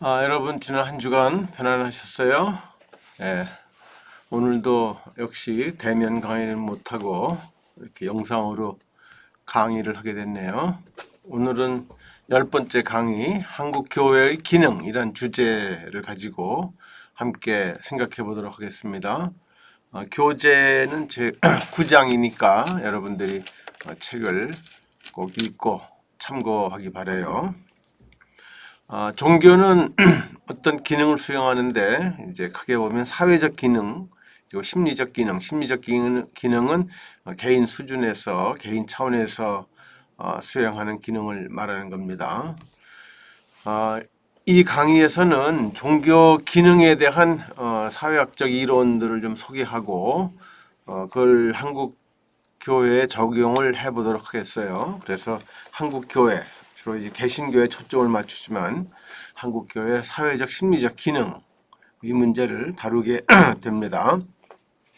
여러분 지난 한 주간 편안하셨어요? 예, 오늘도 역시 대면 강의는 못하고 이렇게 영상으로 강의를 하게 됐네요. 오늘은 10번째 강의 한국교회의 기능이란 주제를 가지고 함께 생각해 보도록 하겠습니다. 교재는 제 9장이니까 여러분들이 책을 꼭 읽고 참고하기 바라요. 종교는 어떤 기능을 수행하는데 이제 크게 보면 사회적 기능, 그리고 심리적 기능, 기능은 개인 수준에서 개인 차원에서 수행하는 기능을 말하는 겁니다. 이 강의에서는 종교 기능에 대한 사회학적 이론들을 좀 소개하고 그걸 한국 교회에 적용을 해보도록 하겠어요. 그래서 한국 교회 주로 이제 개신교에 초점을 맞추지만 한국교회 사회적 심리적 기능 이 문제를 다루게 됩니다.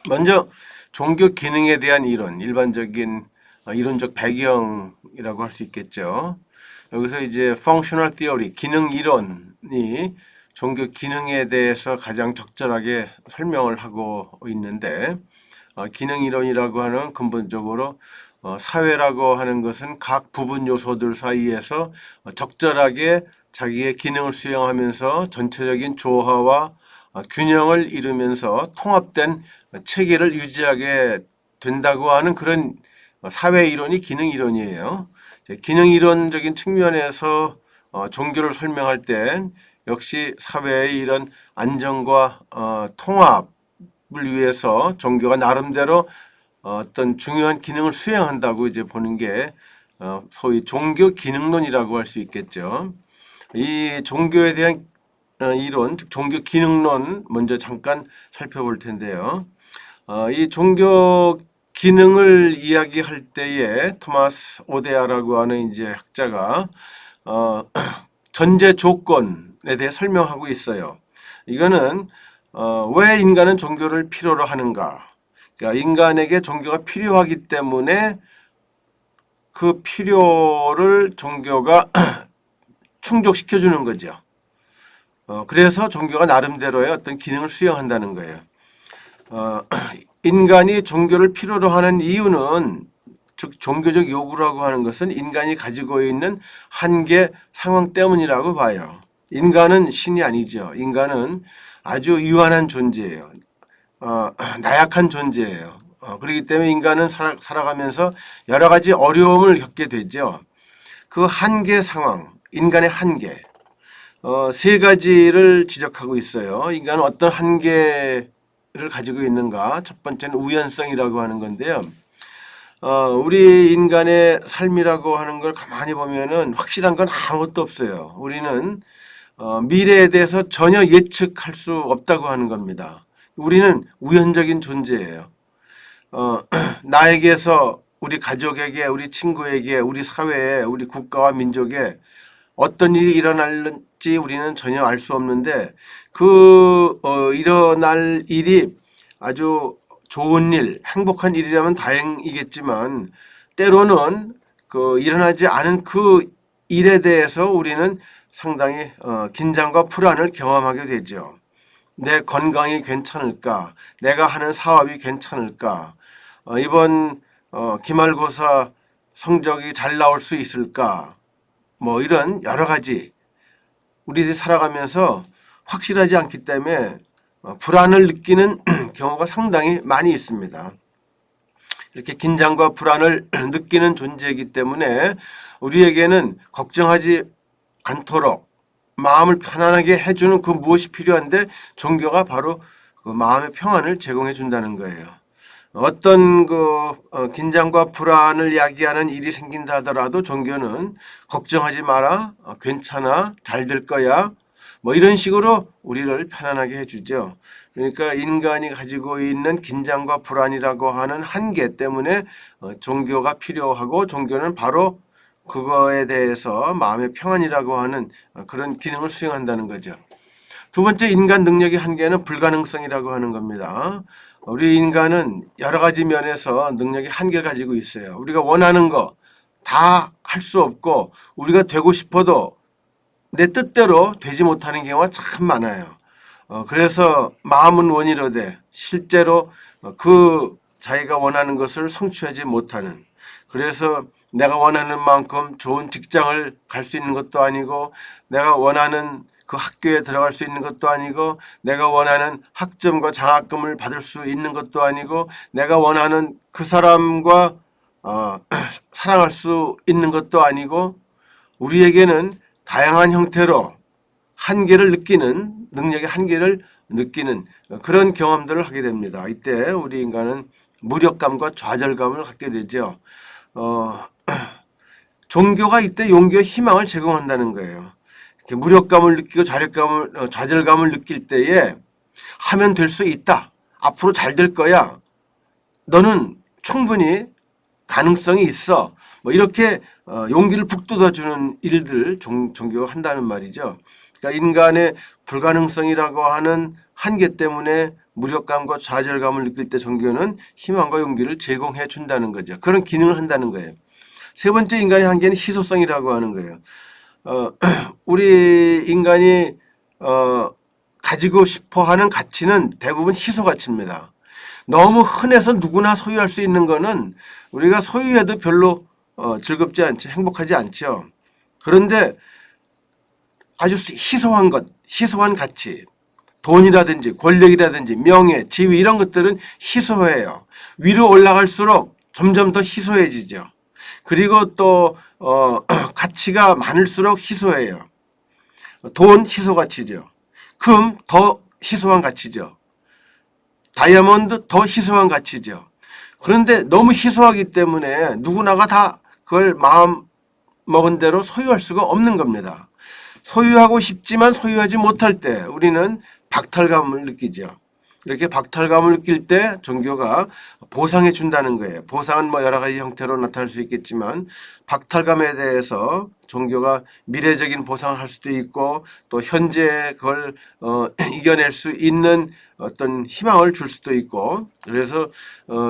먼저 종교 기능에 대한 이론, 일반적인 이론적 배경이라고 할 수 있겠죠. 여기서 이제 functional theory, 기능 이론이 종교 기능에 대해서 가장 적절하게 설명을 하고 있는데 기능 이론이라고 하는 근본적으로 사회라고 하는 것은 각 부분 요소들 사이에서 적절하게 자기의 기능을 수행하면서 전체적인 조화와 균형을 이루면서 통합된 체계를 유지하게 된다고 하는 그런 사회 이론이 기능 이론이에요. 기능 이론적인 측면에서 종교를 설명할 때 역시 사회의 이런 안정과 통합을 위해서 종교가 나름대로 어떤 중요한 기능을 수행한다고 이제 보는 게 소위 종교 기능론이라고 할 수 있겠죠. 이 종교에 대한 이론, 즉 종교 기능론 먼저 잠깐 살펴볼 텐데요. 이 종교 기능을 이야기할 때에 토마스 오데아라고 하는 이제 학자가 전제 조건에 대해 설명하고 있어요. 이거는 왜 인간은 종교를 필요로 하는가? 그러니까 인간에게 종교가 필요하기 때문에 그 필요를 종교가 충족시켜 주는 거죠. 그래서 종교가 나름대로의 어떤 기능을 수행한다는 거예요. 인간이 종교를 필요로 하는 이유는 즉 종교적 요구라고 하는 것은 인간이 가지고 있는 한계 상황 때문이라고 봐요. 인간은 신이 아니죠. 인간은 아주 유한한 존재예요. 나약한 존재예요. 그렇기 때문에 인간은 살아가면서 여러 가지 어려움을 겪게 되죠. 그 한계 상황, 인간의 한계, 세 가지를 지적하고 있어요. 인간은 어떤 한계를 가지고 있는가? 첫 번째는 우연성이라고 하는 건데요. 우리 인간의 삶이라고 하는 걸 가만히 보면은 확실한 건 아무것도 없어요. 우리는 미래에 대해서 전혀 예측할 수 없다고 하는 겁니다. 우리는 우연적인 존재예요. 나에게서 우리 가족에게, 우리 친구에게, 우리 사회에, 우리 국가와 민족에 어떤 일이 일어날지 우리는 전혀 알 수 없는데 일어날 일이 아주 좋은 일, 행복한 일이라면 다행이겠지만 때로는 일어나지 않은 그 일에 대해서 우리는 상당히 긴장과 불안을 경험하게 되죠. 내 건강이 괜찮을까? 내가 하는 사업이 괜찮을까? 이번 기말고사 성적이 잘 나올 수 있을까? 뭐 이런 여러 가지 우리들이 살아가면서 확실하지 않기 때문에 불안을 느끼는 경우가 상당히 많이 있습니다. 이렇게 긴장과 불안을 느끼는 존재이기 때문에 우리에게는 걱정하지 않도록 마음을 편안하게 해주는 그 무엇이 필요한데 종교가 바로 그 마음의 평안을 제공해 준다는 거예요. 어떤 긴장과 불안을 야기하는 일이 생긴다 하더라도 종교는 걱정하지 마라, 괜찮아, 잘 될 거야, 뭐 이런 식으로 우리를 편안하게 해주죠. 그러니까 인간이 가지고 있는 긴장과 불안이라고 하는 한계 때문에 종교가 필요하고 종교는 바로 그거에 대해서 마음의 평안이라고 하는 그런 기능을 수행한다는 거죠. 두 번째 인간 능력의 한계는 불가능성이라고 하는 겁니다. 우리 인간은 여러 가지 면에서 능력의 한계를 가지고 있어요. 우리가 원하는 거 다 할 수 없고 우리가 되고 싶어도 내 뜻대로 되지 못하는 경우가 참 많아요. 그래서 마음은 원이로되 실제로 그 자기가 원하는 것을 성취하지 못하는, 그래서 내가 원하는 만큼 좋은 직장을 갈 수 있는 것도 아니고 내가 원하는 그 학교에 들어갈 수 있는 것도 아니고 내가 원하는 학점과 장학금을 받을 수 있는 것도 아니고 내가 원하는 그 사람과 사랑할 수 있는 것도 아니고 우리에게는 다양한 형태로 한계를 느끼는, 능력의 한계를 느끼는 그런 경험들을 하게 됩니다. 이때 우리 인간은 무력감과 좌절감을 갖게 되죠. 종교가 이때 용기와 희망을 제공한다는 거예요. 이렇게 무력감을 느끼고 좌절감을 느낄 때에 하면 될 수 있다. 앞으로 잘 될 거야. 너는 충분히 가능성이 있어. 뭐 이렇게 용기를 북돋아주는 일들 종교가 한다는 말이죠. 그러니까 인간의 불가능성이라고 하는 한계 때문에 무력감과 좌절감을 느낄 때 종교는 희망과 용기를 제공해 준다는 거죠. 그런 기능을 한다는 거예요. 세 번째 인간의 한계는 희소성이라고 하는 거예요. 우리 인간이 가지고 싶어 하는 가치는 대부분 희소 가치입니다. 너무 흔해서 누구나 소유할 수 있는 거는 우리가 소유해도 별로 즐겁지 않죠. 행복하지 않죠. 그런데 아주 희소한 것, 희소한 가치, 돈이라든지 권력이라든지 명예, 지위 이런 것들은 희소해요. 위로 올라갈수록 점점 더 희소해지죠. 그리고 또 가치가 많을수록 희소해요. 돈 희소 가치죠. 금 더 희소한 가치죠. 다이아몬드 더 희소한 가치죠. 그런데 너무 희소하기 때문에 누구나가 다 그걸 마음 먹은 대로 소유할 수가 없는 겁니다. 소유하고 싶지만 소유하지 못할 때 우리는 박탈감을 느끼죠. 이렇게 박탈감을 느낄 때 종교가 보상해 준다는 거예요. 보상은 뭐 여러 가지 형태로 나타날 수 있겠지만 박탈감에 대해서 종교가 미래적인 보상을 할 수도 있고 또 현재 그걸 이겨낼 수 있는 어떤 희망을 줄 수도 있고, 그래서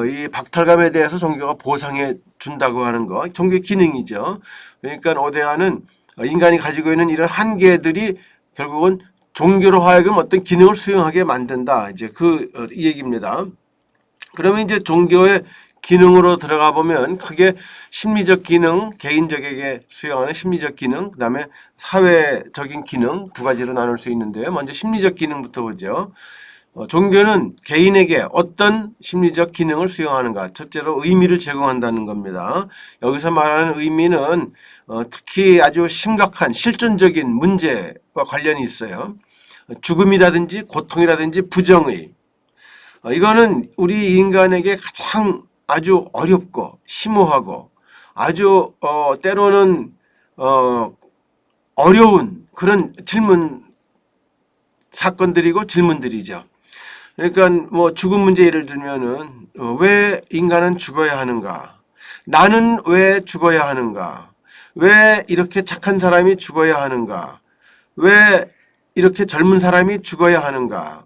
이 박탈감에 대해서 종교가 보상해 준다고 하는 거 종교의 기능이죠. 그러니까 오대아는 인간이 가지고 있는 이런 한계들이 결국은 종교로 하여금 어떤 기능을 수행하게 만든다. 이제 이 얘기입니다. 그러면 이제 종교의 기능으로 들어가 보면 크게 심리적 기능, 개인적에게 수행하는 심리적 기능, 그다음에 사회적인 기능 두 가지로 나눌 수 있는데요. 먼저 심리적 기능부터 보죠. 종교는 개인에게 어떤 심리적 기능을 수행하는가? 첫째로 의미를 제공한다는 겁니다. 여기서 말하는 의미는 특히 아주 심각한 실존적인 문제와 관련이 있어요. 죽음이라든지 고통이라든지 부정의. 이거는 우리 인간에게 가장 아주 어렵고 심오하고 아주 때로는 어려운 그런 사건들이고 질문들이죠. 그러니까 뭐 죽음 문제 예를 들면은 왜 인간은 죽어야 하는가? 나는 왜 죽어야 하는가? 왜 이렇게 착한 사람이 죽어야 하는가? 왜 이렇게 젊은 사람이 죽어야 하는가?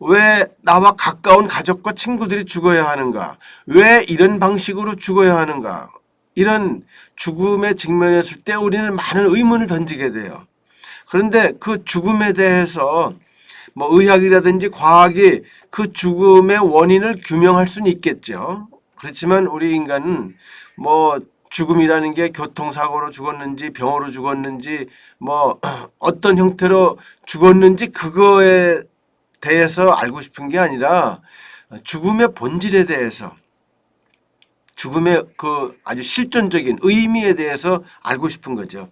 왜 나와 가까운 가족과 친구들이 죽어야 하는가? 왜 이런 방식으로 죽어야 하는가? 이런 죽음에 직면했을 때 우리는 많은 의문을 던지게 돼요. 그런데 그 죽음에 대해서 뭐 의학이라든지 과학이 그 죽음의 원인을 규명할 수는 있겠죠. 그렇지만 우리 인간은 뭐 죽음이라는 게 교통사고로 죽었는지 병으로 죽었는지 뭐 어떤 형태로 죽었는지 그거에 대해서 알고 싶은 게 아니라 죽음의 본질에 대해서, 죽음의 그 아주 실존적인 의미에 대해서 알고 싶은 거죠.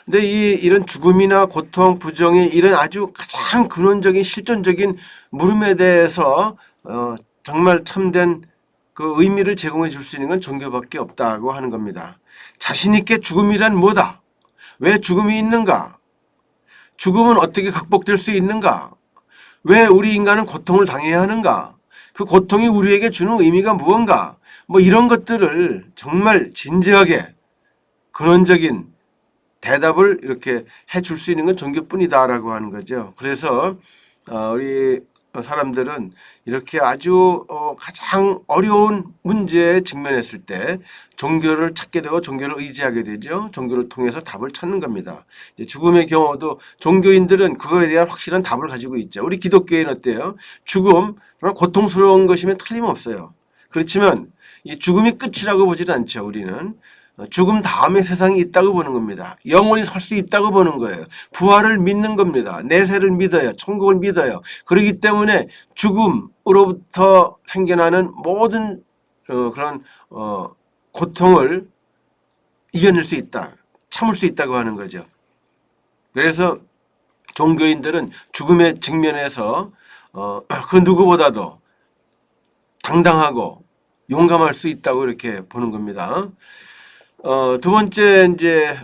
근데 이런 죽음이나 고통, 부정이 이런 아주 가장 근원적인 실존적인 물음에 대해서 정말 참된 그 의미를 제공해 줄 수 있는 건 종교밖에 없다고 하는 겁니다. 자신 있게 죽음이란 뭐다? 왜 죽음이 있는가? 죽음은 어떻게 극복될 수 있는가? 왜 우리 인간은 고통을 당해야 하는가? 그 고통이 우리에게 주는 의미가 무언가? 뭐 이런 것들을 정말 진지하게 근원적인 대답을 이렇게 해줄 수 있는 건 종교뿐이다라고 하는 거죠. 그래서 우리 사람들은 이렇게 아주 가장 어려운 문제에 직면했을 때 종교를 찾게 되고 종교를 의지하게 되죠. 종교를 통해서 답을 찾는 겁니다. 이제 죽음의 경우도 종교인들은 그거에 대한 확실한 답을 가지고 있죠. 우리 기독교인은 어때요? 죽음, 정말 고통스러운 것이면 틀림없어요. 그렇지만 이 죽음이 끝이라고 보지는 않죠. 우리는 죽음 다음에 세상이 있다고 보는 겁니다. 영원히 살 수 있다고 보는 거예요. 부활을 믿는 겁니다. 내세를 믿어요. 천국을 믿어요. 그렇기 때문에 죽음으로부터 생겨나는 모든 그런 고통을 이겨낼 수 있다. 참을 수 있다고 하는 거죠. 그래서 종교인들은 죽음의 직면에서 그 누구보다도 당당하고 용감할 수 있다고 이렇게 보는 겁니다. 두 번째 이제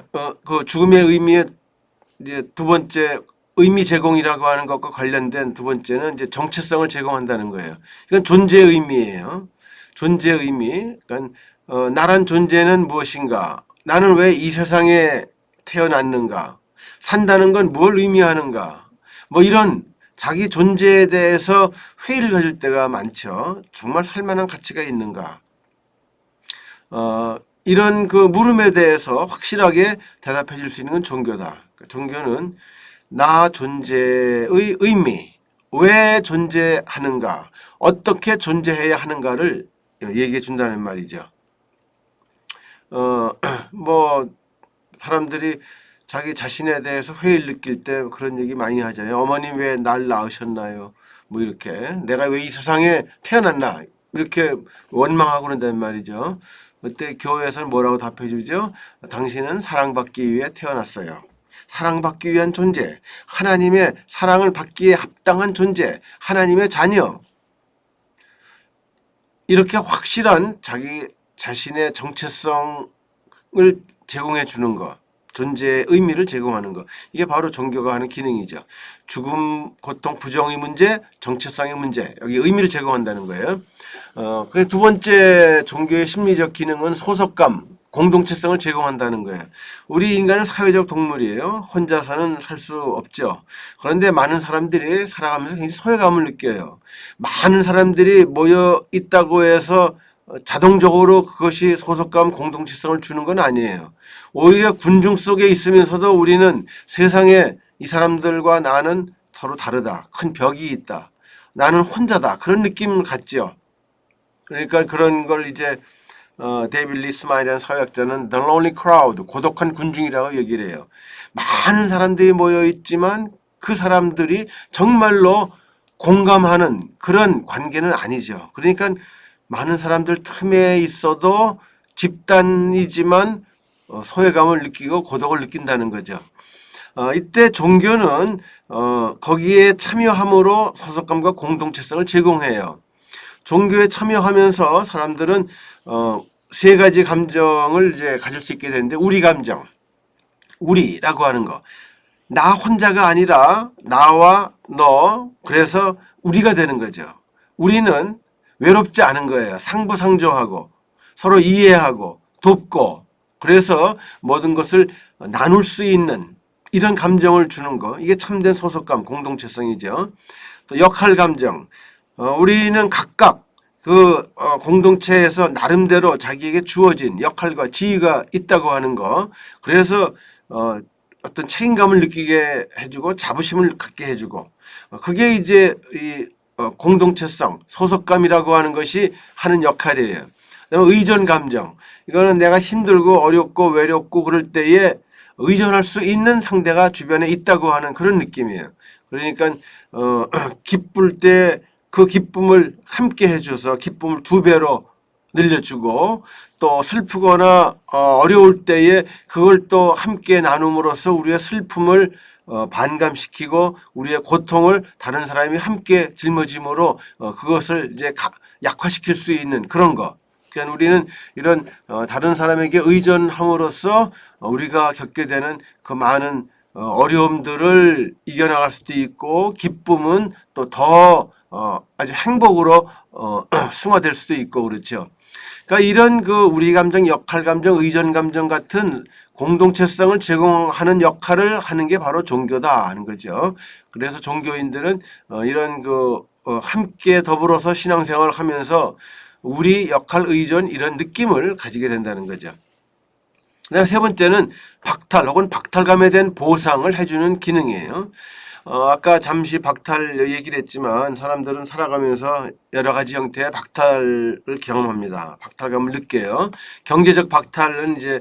그 죽음의 의미의 이제 두 번째 의미 제공이라고 하는 것과 관련된 두 번째는 이제 정체성을 제공한다는 거예요. 이건 존재의 의미예요. 존재의 의미. 그러니까 나란 존재는 무엇인가? 나는 왜 이 세상에 태어났는가? 산다는 건 뭘 의미하는가? 뭐 이런 자기 존재에 대해서 회의를 가질 때가 많죠. 정말 살만한 가치가 있는가? 이런 그 물음에 대해서 확실하게 대답해 줄 수 있는 건 종교다. 종교는 나 존재의 의미, 왜 존재하는가, 어떻게 존재해야 하는가를 얘기해 준다는 말이죠. 뭐 사람들이 자기 자신에 대해서 회의를 느낄 때 그런 얘기 많이 하잖아요. 어머님 왜 날 낳으셨나요? 뭐 이렇게 내가 왜 이 세상에 태어났나 이렇게 원망하고 그런단 말이죠. 그때 교회에서는 뭐라고 답해 주죠? 당신은 사랑받기 위해 태어났어요. 사랑받기 위한 존재, 하나님의 사랑을 받기에 합당한 존재, 하나님의 자녀. 이렇게 확실한 자기 자신의 정체성을 제공해 주는 것, 존재의 의미를 제공하는 것. 이게 바로 종교가 하는 기능이죠. 죽음, 고통, 부정의 문제, 정체성의 문제. 여기 의미를 제공한다는 거예요. 그 두 번째 종교의 심리적 기능은 소속감, 공동체성을 제공한다는 거예요. 우리 인간은 사회적 동물이에요. 혼자서는 살 수 없죠. 그런데 많은 사람들이 살아가면서 굉장히 소외감을 느껴요. 많은 사람들이 모여 있다고 해서 자동적으로 그것이 소속감, 공동체성을 주는 건 아니에요. 오히려 군중 속에 있으면서도 우리는 세상에 이 사람들과 나는 서로 다르다. 큰 벽이 있다. 나는 혼자다. 그런 느낌을 갖죠. 그러니까 그런 걸 이제 데이빗 리스만이라는 사회학자는 The Lonely Crowd, 고독한 군중이라고 얘기를 해요. 많은 사람들이 모여 있지만 그 사람들이 정말로 공감하는 그런 관계는 아니죠. 그러니까 많은 사람들 틈에 있어도 집단이지만 소외감을 느끼고 고독을 느낀다는 거죠. 이때 종교는 거기에 참여함으로 소속감과 공동체성을 제공해요. 종교에 참여하면서 사람들은 세 가지 감정을 이제 가질 수 있게 되는데 우리 감정, 우리라고 하는 거. 나 혼자가 아니라 나와 너, 그래서 우리가 되는 거죠. 우리는 외롭지 않은 거예요. 상부상조하고 서로 이해하고 돕고 그래서 모든 것을 나눌 수 있는 이런 감정을 주는 거. 이게 참된 소속감, 공동체성이죠. 또 역할 감정. 우리는 각각 그 공동체에서 나름대로 자기에게 주어진 역할과 지위가 있다고 하는 거. 그래서 어떤 책임감을 느끼게 해주고 자부심을 갖게 해주고 그게 이제 이 공동체성, 소속감이라고 하는 것이 하는 역할이에요. 그다음에 의존 감정. 이거는 내가 힘들고 어렵고 외롭고 그럴 때에 의존할 수 있는 상대가 주변에 있다고 하는 그런 느낌이에요. 그러니까 기쁠 때 그 기쁨을 함께 해줘서 기쁨을 2배로 늘려주고 또 슬프거나 어려울 때에 그걸 또 함께 나눔으로써 우리의 슬픔을 반감시키고 우리의 고통을 다른 사람이 함께 짊어짐으로 그것을 이제 약화시킬 수 있는 그런 거. 그러니까 우리는 이런 다른 사람에게 의존함으로써 우리가 겪게 되는 그 많은 어려움들을 이겨나갈 수도 있고 기쁨은 또 더 아주 행복으로 승화될 수도 있고 그렇죠. 그러니까 이런 그 우리 감정, 역할 감정, 의존 감정 같은 공동체성을 제공하는 역할을 하는 게 바로 종교다 하는 거죠. 그래서 종교인들은 이런 그 함께 더불어서 신앙생활을 하면서 우리 역할 의존 이런 느낌을 가지게 된다는 거죠. 그다음에 세 번째는 박탈 혹은 박탈감에 대한 보상을 해주는 기능이에요. 아까 잠시 박탈 얘기를 했지만 사람들은 살아가면서 여러 가지 형태의 박탈을 경험합니다. 박탈감을 느껴요. 경제적 박탈은 이제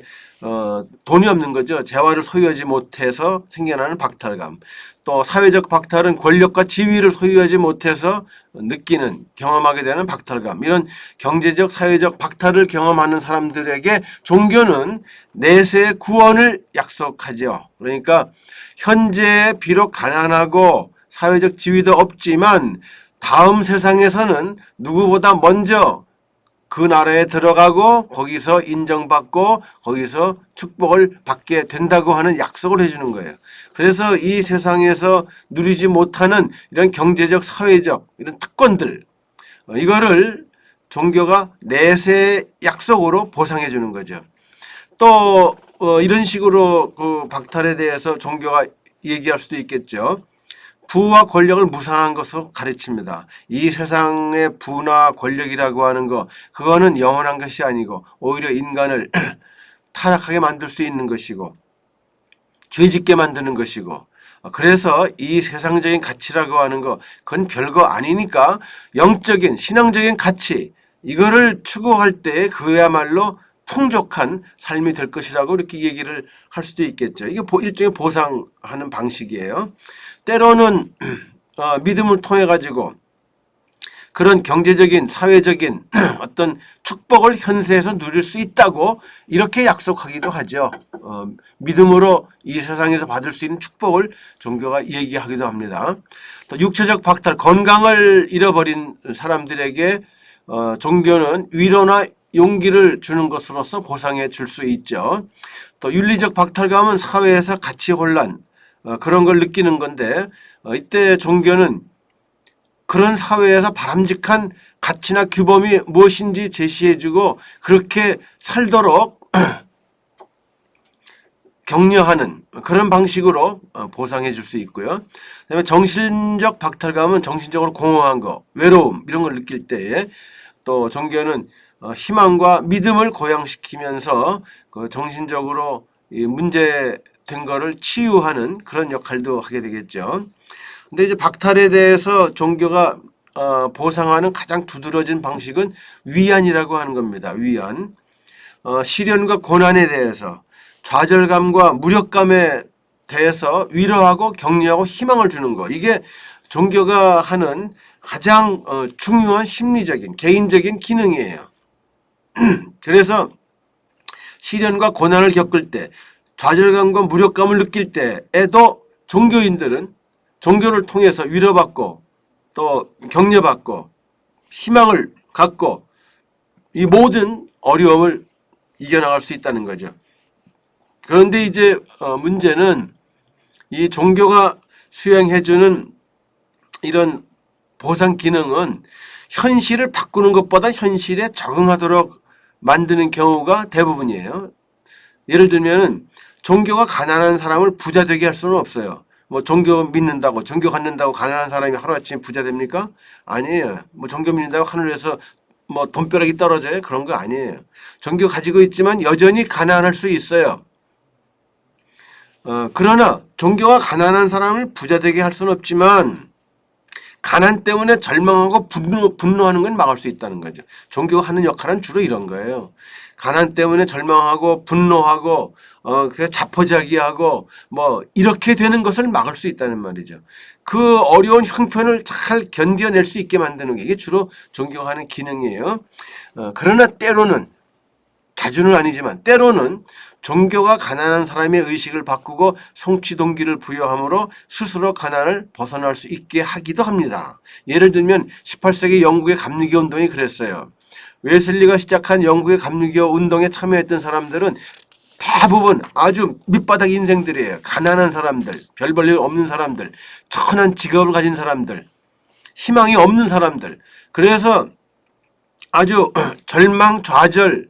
돈이 없는 거죠. 재화를 소유하지 못해서 생겨나는 박탈감. 또 사회적 박탈은 권력과 지위를 소유하지 못해서 느끼는, 경험하게 되는 박탈감. 이런 경제적, 사회적 박탈을 경험하는 사람들에게 종교는 내세의 구원을 약속하죠. 그러니까 현재 비록 가난하고 사회적 지위도 없지만 다음 세상에서는 누구보다 먼저 그 나라에 들어가고 거기서 인정받고 거기서 축복을 받게 된다고 하는 약속을 해주는 거예요. 그래서 이 세상에서 누리지 못하는 이런 경제적, 사회적 이런 특권들, 이거를 종교가 내세 약속으로 보상해 주는 거죠. 또 이런 식으로 그 박탈에 대해서 종교가 얘기할 수도 있겠죠. 부와 권력을 무상한 것으로 가르칩니다. 이 세상의 부나 권력이라고 하는 거, 그거는 영원한 것이 아니고 오히려 인간을 타락하게 만들 수 있는 것이고 죄짓게 만드는 것이고, 그래서 이 세상적인 가치라고 하는 거, 그건 별거 아니니까 영적인 신앙적인 가치, 이거를 추구할 때 그야말로 풍족한 삶이 될 것이라고 이렇게 얘기를 할 수도 있겠죠. 이게 일종의 보상하는 방식이에요. 때로는 믿음을 통해 가지고 그런 경제적인, 사회적인 어떤 축복을 현세에서 누릴 수 있다고 이렇게 약속하기도 하죠. 믿음으로 이 세상에서 받을 수 있는 축복을 종교가 얘기하기도 합니다. 또 육체적 박탈, 건강을 잃어버린 사람들에게 종교는 위로나 용기를 주는 것으로서 보상해 줄 수 있죠. 또 윤리적 박탈감은 사회에서 가치 혼란, 그런 걸 느끼는 건데, 이때 종교는 그런 사회에서 바람직한 가치나 규범이 무엇인지 제시해주고 그렇게 살도록 격려하는 그런 방식으로 보상해 줄 수 있고요. 그다음에 정신적 박탈감은 정신적으로 공허한 거, 외로움 이런 걸 느낄 때에 또 종교는 희망과 믿음을 고양시키면서 그 정신적으로 문제된 거를 치유하는 그런 역할도 하게 되겠죠. 근데 이제 박탈에 대해서 종교가 보상하는 가장 두드러진 방식은 위안이라고 하는 겁니다. 위안. 시련과 고난에 대해서, 좌절감과 무력감에 대해서 위로하고 격려하고 희망을 주는 거. 이게 종교가 하는 가장 중요한 심리적인, 개인적인 기능이에요. 그래서 시련과 고난을 겪을 때, 좌절감과 무력감을 느낄 때에도 종교인들은 종교를 통해서 위로받고 또 격려받고 희망을 갖고 이 모든 어려움을 이겨나갈 수 있다는 거죠. 그런데 이제 문제는 이 종교가 수행해주는 이런 보상 기능은 현실을 바꾸는 것보다 현실에 적응하도록 만드는 경우가 대부분이에요. 예를 들면 종교가 가난한 사람을 부자 되게 할 수는 없어요. 뭐 종교 믿는다고, 종교 갖는다고 가난한 사람이 하루아침에 부자 됩니까? 아니에요. 뭐 종교 믿는다고 하늘에서 뭐 돈벼락이 떨어져요? 그런 거 아니에요. 종교 가지고 있지만 여전히 가난할 수 있어요. 그러나 종교가 가난한 사람을 부자 되게 할 수는 없지만 가난 때문에 절망하고 분노하는 건 막을 수 있다는 거죠. 종교가 하는 역할은 주로 이런 거예요. 가난 때문에 절망하고 분노하고 자포자기하고 뭐 이렇게 되는 것을 막을 수 있다는 말이죠. 그 어려운 형편을 잘 견뎌낼 수 있게 만드는 게 이게 주로 종교가 하는 기능이에요. 그러나 때로는, 자주는 아니지만 때로는 종교가 가난한 사람의 의식을 바꾸고 성취 동기를 부여함으로 스스로 가난을 벗어날 수 있게 하기도 합니다. 예를 들면 18세기 영국의 감리교 운동이 그랬어요. 웨슬리가 시작한 영국의 감리교 운동에 참여했던 사람들은 대부분 아주 밑바닥 인생들이에요. 가난한 사람들, 별 볼 일 없는 사람들, 천한 직업을 가진 사람들, 희망이 없는 사람들. 그래서 아주 절망, 좌절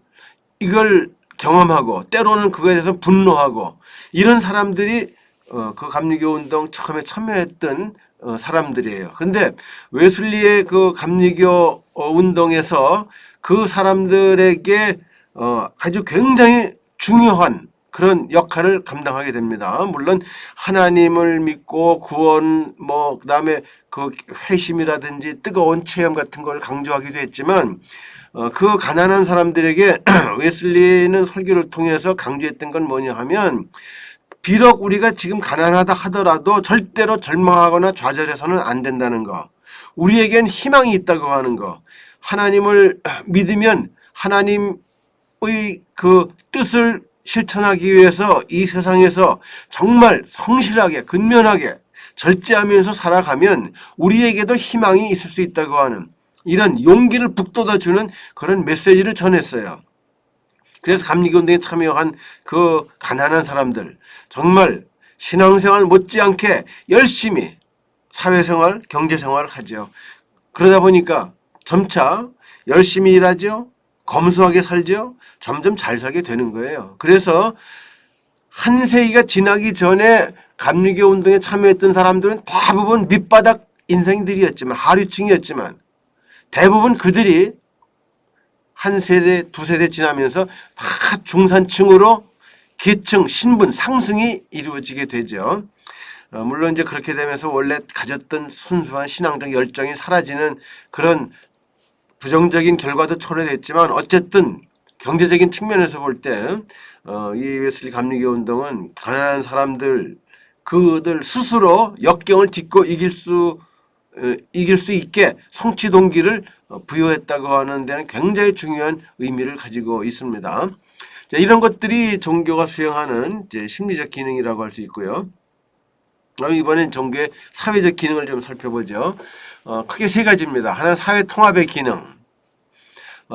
이걸 경험하고 때로는 그거에 대해서 분노하고 이런 사람들이 그 감리교 운동 처음에 참여했던 사람들이에요. 근데 웨슬리의 그 감리교 운동에서 그 사람들에게 아주 굉장히 중요한 그런 역할을 감당하게 됩니다. 물론 하나님을 믿고 구원 그다음에 그 회심이라든지 뜨거운 체험 같은 걸 강조하기도 했지만 그 가난한 사람들에게 웨슬리는 설교를 통해서 강조했던 건 뭐냐 하면 비록 우리가 지금 가난하다 하더라도 절대로 절망하거나 좌절해서는 안 된다는 거. 우리에겐 희망이 있다고 하는 거. 하나님을 믿으면 하나님의 그 뜻을 실천하기 위해서 이 세상에서 정말 성실하게 근면하게 절제하면서 살아가면 우리에게도 희망이 있을 수 있다고 하는 이런 용기를 북돋아주는 그런 메시지를 전했어요. 그래서 감리교운동에 참여한 그 가난한 사람들 정말 신앙생활 못지않게 열심히 사회생활, 경제생활을 하죠. 그러다 보니까 점차 열심히 일하죠. 검소하게 살죠. 점점 잘 살게 되는 거예요. 그래서 한 세기가 지나기 전에 감리교 운동에 참여했던 사람들은 대부분 밑바닥 인생들이었지만 하류층이었지만 대부분 그들이 한 세대, 두 세대 지나면서 다 중산층으로 계층, 신분 상승이 이루어지게 되죠. 물론 이제 그렇게 되면서 원래 가졌던 순수한 신앙적 열정이 사라지는 그런 부정적인 결과도 초래됐지만 어쨌든 경제적인 측면에서 볼 때 이 웨슬리 감리교 운동은 가난한 사람들 그들 스스로 역경을 딛고 이길 수 있게 성취 동기를 부여했다고 하는 데는 굉장히 중요한 의미를 가지고 있습니다. 자, 이런 것들이 종교가 수행하는 이제 심리적 기능이라고 할 수 있고요. 그럼 이번엔 종교의 사회적 기능을 좀 살펴보죠. 크게 세 가지입니다. 하나는 사회 통합의 기능.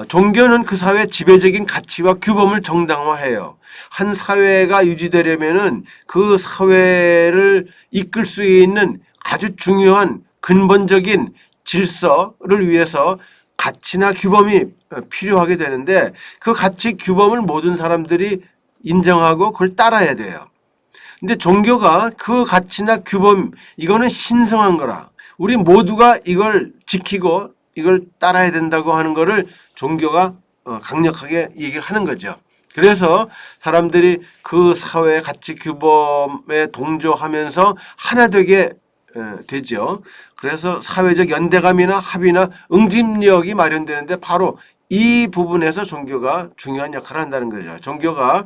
종교는 그 사회의 지배적인 가치와 규범을 정당화해요. 한 사회가 유지되려면은 그 사회를 이끌 수 있는 아주 중요한 근본적인 질서를 위해서 가치나 규범이 필요하게 되는데 그 가치 규범을 모든 사람들이 인정하고 그걸 따라야 돼요. 근데 종교가 그 가치나 규범 이거는 신성한 거라. 우리 모두가 이걸 지키고 이걸 따라야 된다고 하는 거를 종교가 강력하게 얘기를 하는 거죠. 그래서 사람들이 그 사회 가치 규범에 동조하면서 하나 되게 되죠. 그래서 사회적 연대감이나 합의나 응집력이 마련되는데 바로 이 부분에서 종교가 중요한 역할을 한다는 거죠. 종교가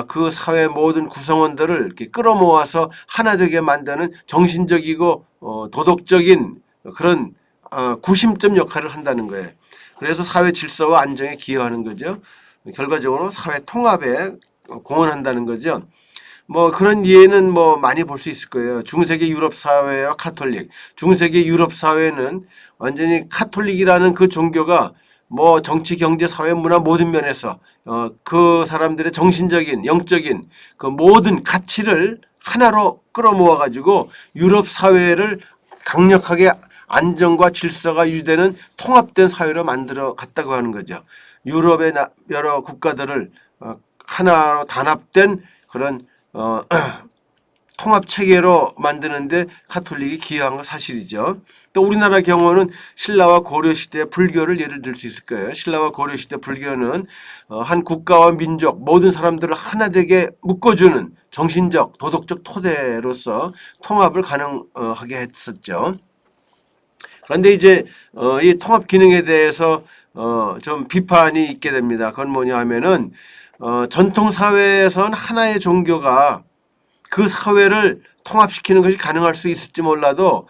그 사회 모든 구성원들을 이렇게 끌어모아서 하나 되게 만드는 정신적이고 도덕적인 그런 구심점 역할을 한다는 거예요. 그래서 사회 질서와 안정에 기여하는 거죠. 결과적으로 사회 통합에 공헌한다는 거죠. 그런 예는 많이 볼 수 있을 거예요. 중세기 유럽 사회와 카톨릭. 중세기 유럽 사회는 완전히 카톨릭이라는 그 종교가 정치, 경제, 사회, 문화 모든 면에서 그 사람들의 정신적인, 영적인 그 모든 가치를 하나로 끌어모아 가지고 유럽 사회를 강력하게 안정과 질서가 유지되는 통합된 사회로 만들어 갔다고 하는 거죠. 유럽의 여러 국가들을 하나로 단합된 그런 통합 체계로 만드는데 카톨릭이 기여한 건 사실이죠. 또 우리나라 경우는 신라와 고려 시대 불교를 예를 들 수 있을 거예요. 신라와 고려 시대 불교는 한 국가와 민족 모든 사람들을 하나 되게 묶어주는 정신적, 도덕적 토대로서 통합을 가능하게 했었죠. 그런데 이제 이 통합 기능에 대해서 좀 비판이 있게 됩니다. 그건 뭐냐 하면은 전통 사회에선 하나의 종교가 그 사회를 통합시키는 것이 가능할 수 있을지 몰라도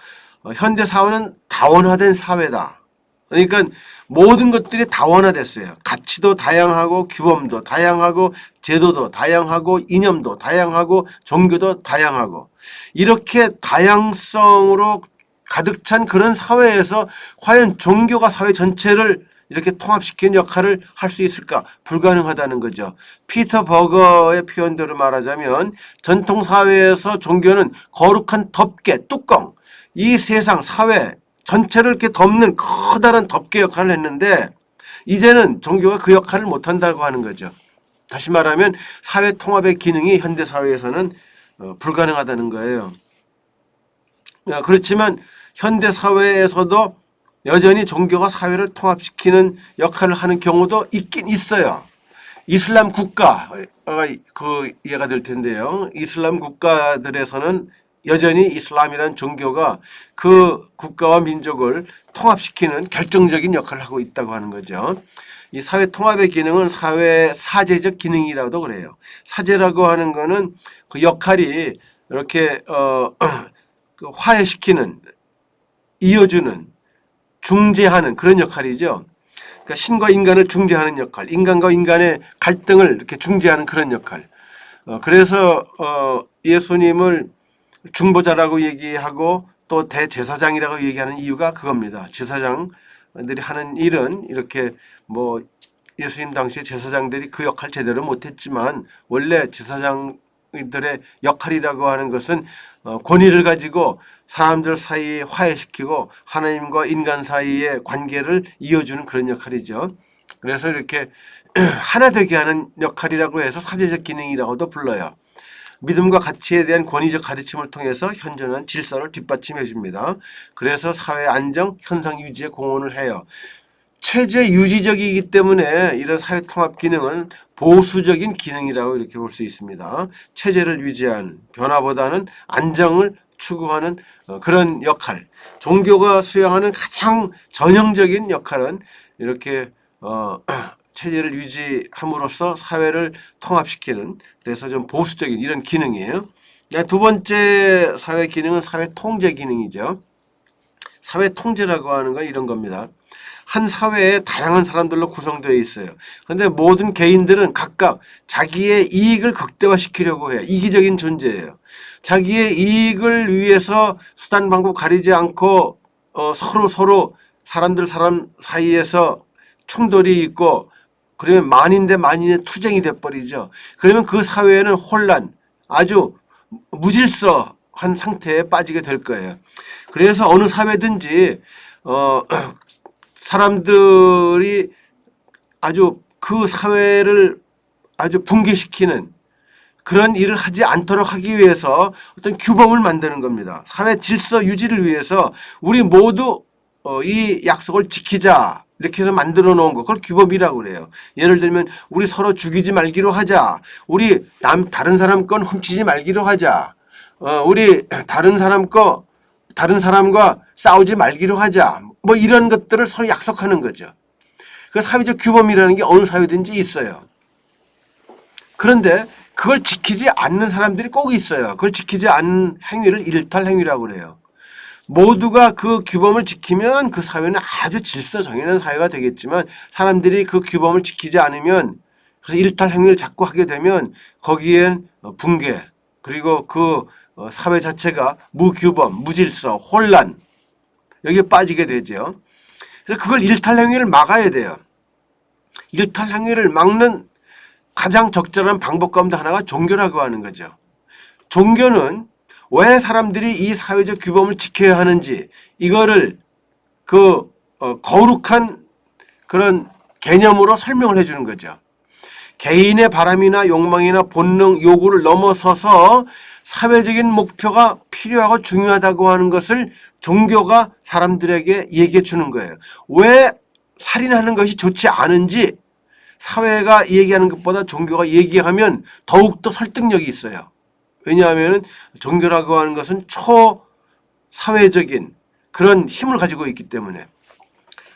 현대 사회는 다원화된 사회다. 그러니까 모든 것들이 다원화됐어요. 가치도 다양하고 규범도 다양하고 제도도 다양하고 이념도 다양하고 종교도 다양하고 이렇게 다양성으로 가득 찬 그런 사회에서 과연 종교가 사회 전체를 이렇게 통합시키는 역할을 할 수 있을까? 불가능하다는 거죠. 피터 버거의 표현대로 말하자면 전통 사회에서 종교는 거룩한 덮개, 뚜껑, 이 세상 사회 전체를 이렇게 덮는 커다란 덮개 역할을 했는데 이제는 종교가 그 역할을 못한다고 하는 거죠. 다시 말하면 사회 통합의 기능이 현대 사회에서는 불가능하다는 거예요. 그렇지만 현대 사회에서도 여전히 종교가 사회를 통합시키는 역할을 하는 경우도 있긴 있어요. 이슬람 국가가 그 이해가 될 텐데요. 이슬람 국가들에서는 여전히 이슬람이라는 종교가 그 국가와 민족을 통합시키는 결정적인 역할을 하고 있다고 하는 거죠. 이 사회 통합의 기능은 사회 사제적 기능이라고도 그래요. 사제라고 하는 거는 그 역할이 이렇게 그 화해시키는, 이어주는, 중재하는 그런 역할이죠. 그러니까 신과 인간을 중재하는 역할, 인간과 인간의 갈등을 이렇게 중재하는 그런 역할. 그래서 예수님을 중보자라고 얘기하고 또 대제사장이라고 얘기하는 이유가 그겁니다. 제사장들이 하는 일은 이렇게 뭐 예수님 당시에 제사장들이 그 역할 제대로 못했지만 원래 제사장들의 역할이라고 하는 것은 권위를 가지고 사람들 사이에 화해시키고 하나님과 인간 사이의 관계를 이어주는 그런 역할이죠. 그래서 이렇게 하나 되게 하는 역할이라고 해서 사제적 기능이라고도 불러요. 믿음과 가치에 대한 권위적 가르침을 통해서 현존한 질서를 뒷받침해 줍니다. 그래서 사회 안정, 현상 유지에 공헌을 해요. 체제 유지적이기 때문에 이런 사회 통합 기능은 보수적인 기능이라고 이렇게 볼 수 있습니다. 체제를 유지하는, 변화보다는 안정을 추구하는 그런 역할. 종교가 수행하는 가장 전형적인 역할은 이렇게 체제를 유지함으로써 사회를 통합시키는, 그래서 좀 보수적인 이런 기능이에요. 두 번째 사회 기능은 사회 통제 기능이죠. 사회 통제라고 하는 건 이런 겁니다. 한 사회에 다양한 사람들로 구성되어 있어요. 그런데 모든 개인들은 각각 자기의 이익을 극대화시키려고 해요. 이기적인 존재예요. 자기의 이익을 위해서 수단 방법 가리지 않고 서로 사람 사이에서 충돌이 있고, 그러면 만인 대 만인의 투쟁이 돼버리죠. 그러면 그 사회에는 혼란, 아주 무질서한 상태에 빠지게 될 거예요. 그래서 어느 사회든지 사람들이 아주 그 사회를 아주 붕괴시키는 그런 일을 하지 않도록 하기 위해서 어떤 규범을 만드는 겁니다. 사회 질서 유지를 위해서 우리 모두 이 약속을 지키자, 이렇게 해서 만들어 놓은 거, 그걸 규범이라고 그래요. 예를 들면 우리 서로 죽이지 말기로 하자, 우리 다른 사람 건 훔치지 말기로 하자, 우리 다른 사람과 싸우지 말기로 하자, 뭐 이런 것들을 서로 약속하는 거죠. 그 사회적 규범이라는 게 어느 사회든지 있어요. 그런데 그걸 지키지 않는 사람들이 꼭 있어요. 그걸 지키지 않는 행위를 일탈 행위라고 그래요. 모두가 그 규범을 지키면 그 사회는 아주 질서 정연한 사회가 되겠지만, 사람들이 그 규범을 지키지 않으면, 그래서 일탈 행위를 자꾸 하게 되면 거기엔 붕괴, 그리고 그 사회 자체가 무규범, 무질서, 혼란, 여기에 빠지게 되죠. 그래서 그걸 일탈 행위를 막아야 돼요. 일탈 행위를 막는 가장 적절한 방법 가운데 하나가 종교라고 하는 거죠. 종교는 왜 사람들이 이 사회적 규범을 지켜야 하는지, 이거를 그 거룩한 그런 개념으로 설명을 해주는 거죠. 개인의 바람이나 욕망이나 본능, 요구를 넘어서서 사회적인 목표가 필요하고 중요하다고 하는 것을 종교가 사람들에게 얘기해 주는 거예요. 왜 살인하는 것이 좋지 않은지 사회가 얘기하는 것보다 종교가 얘기하면 더욱더 설득력이 있어요. 왜냐하면 종교라고 하는 것은 초사회적인 그런 힘을 가지고 있기 때문에.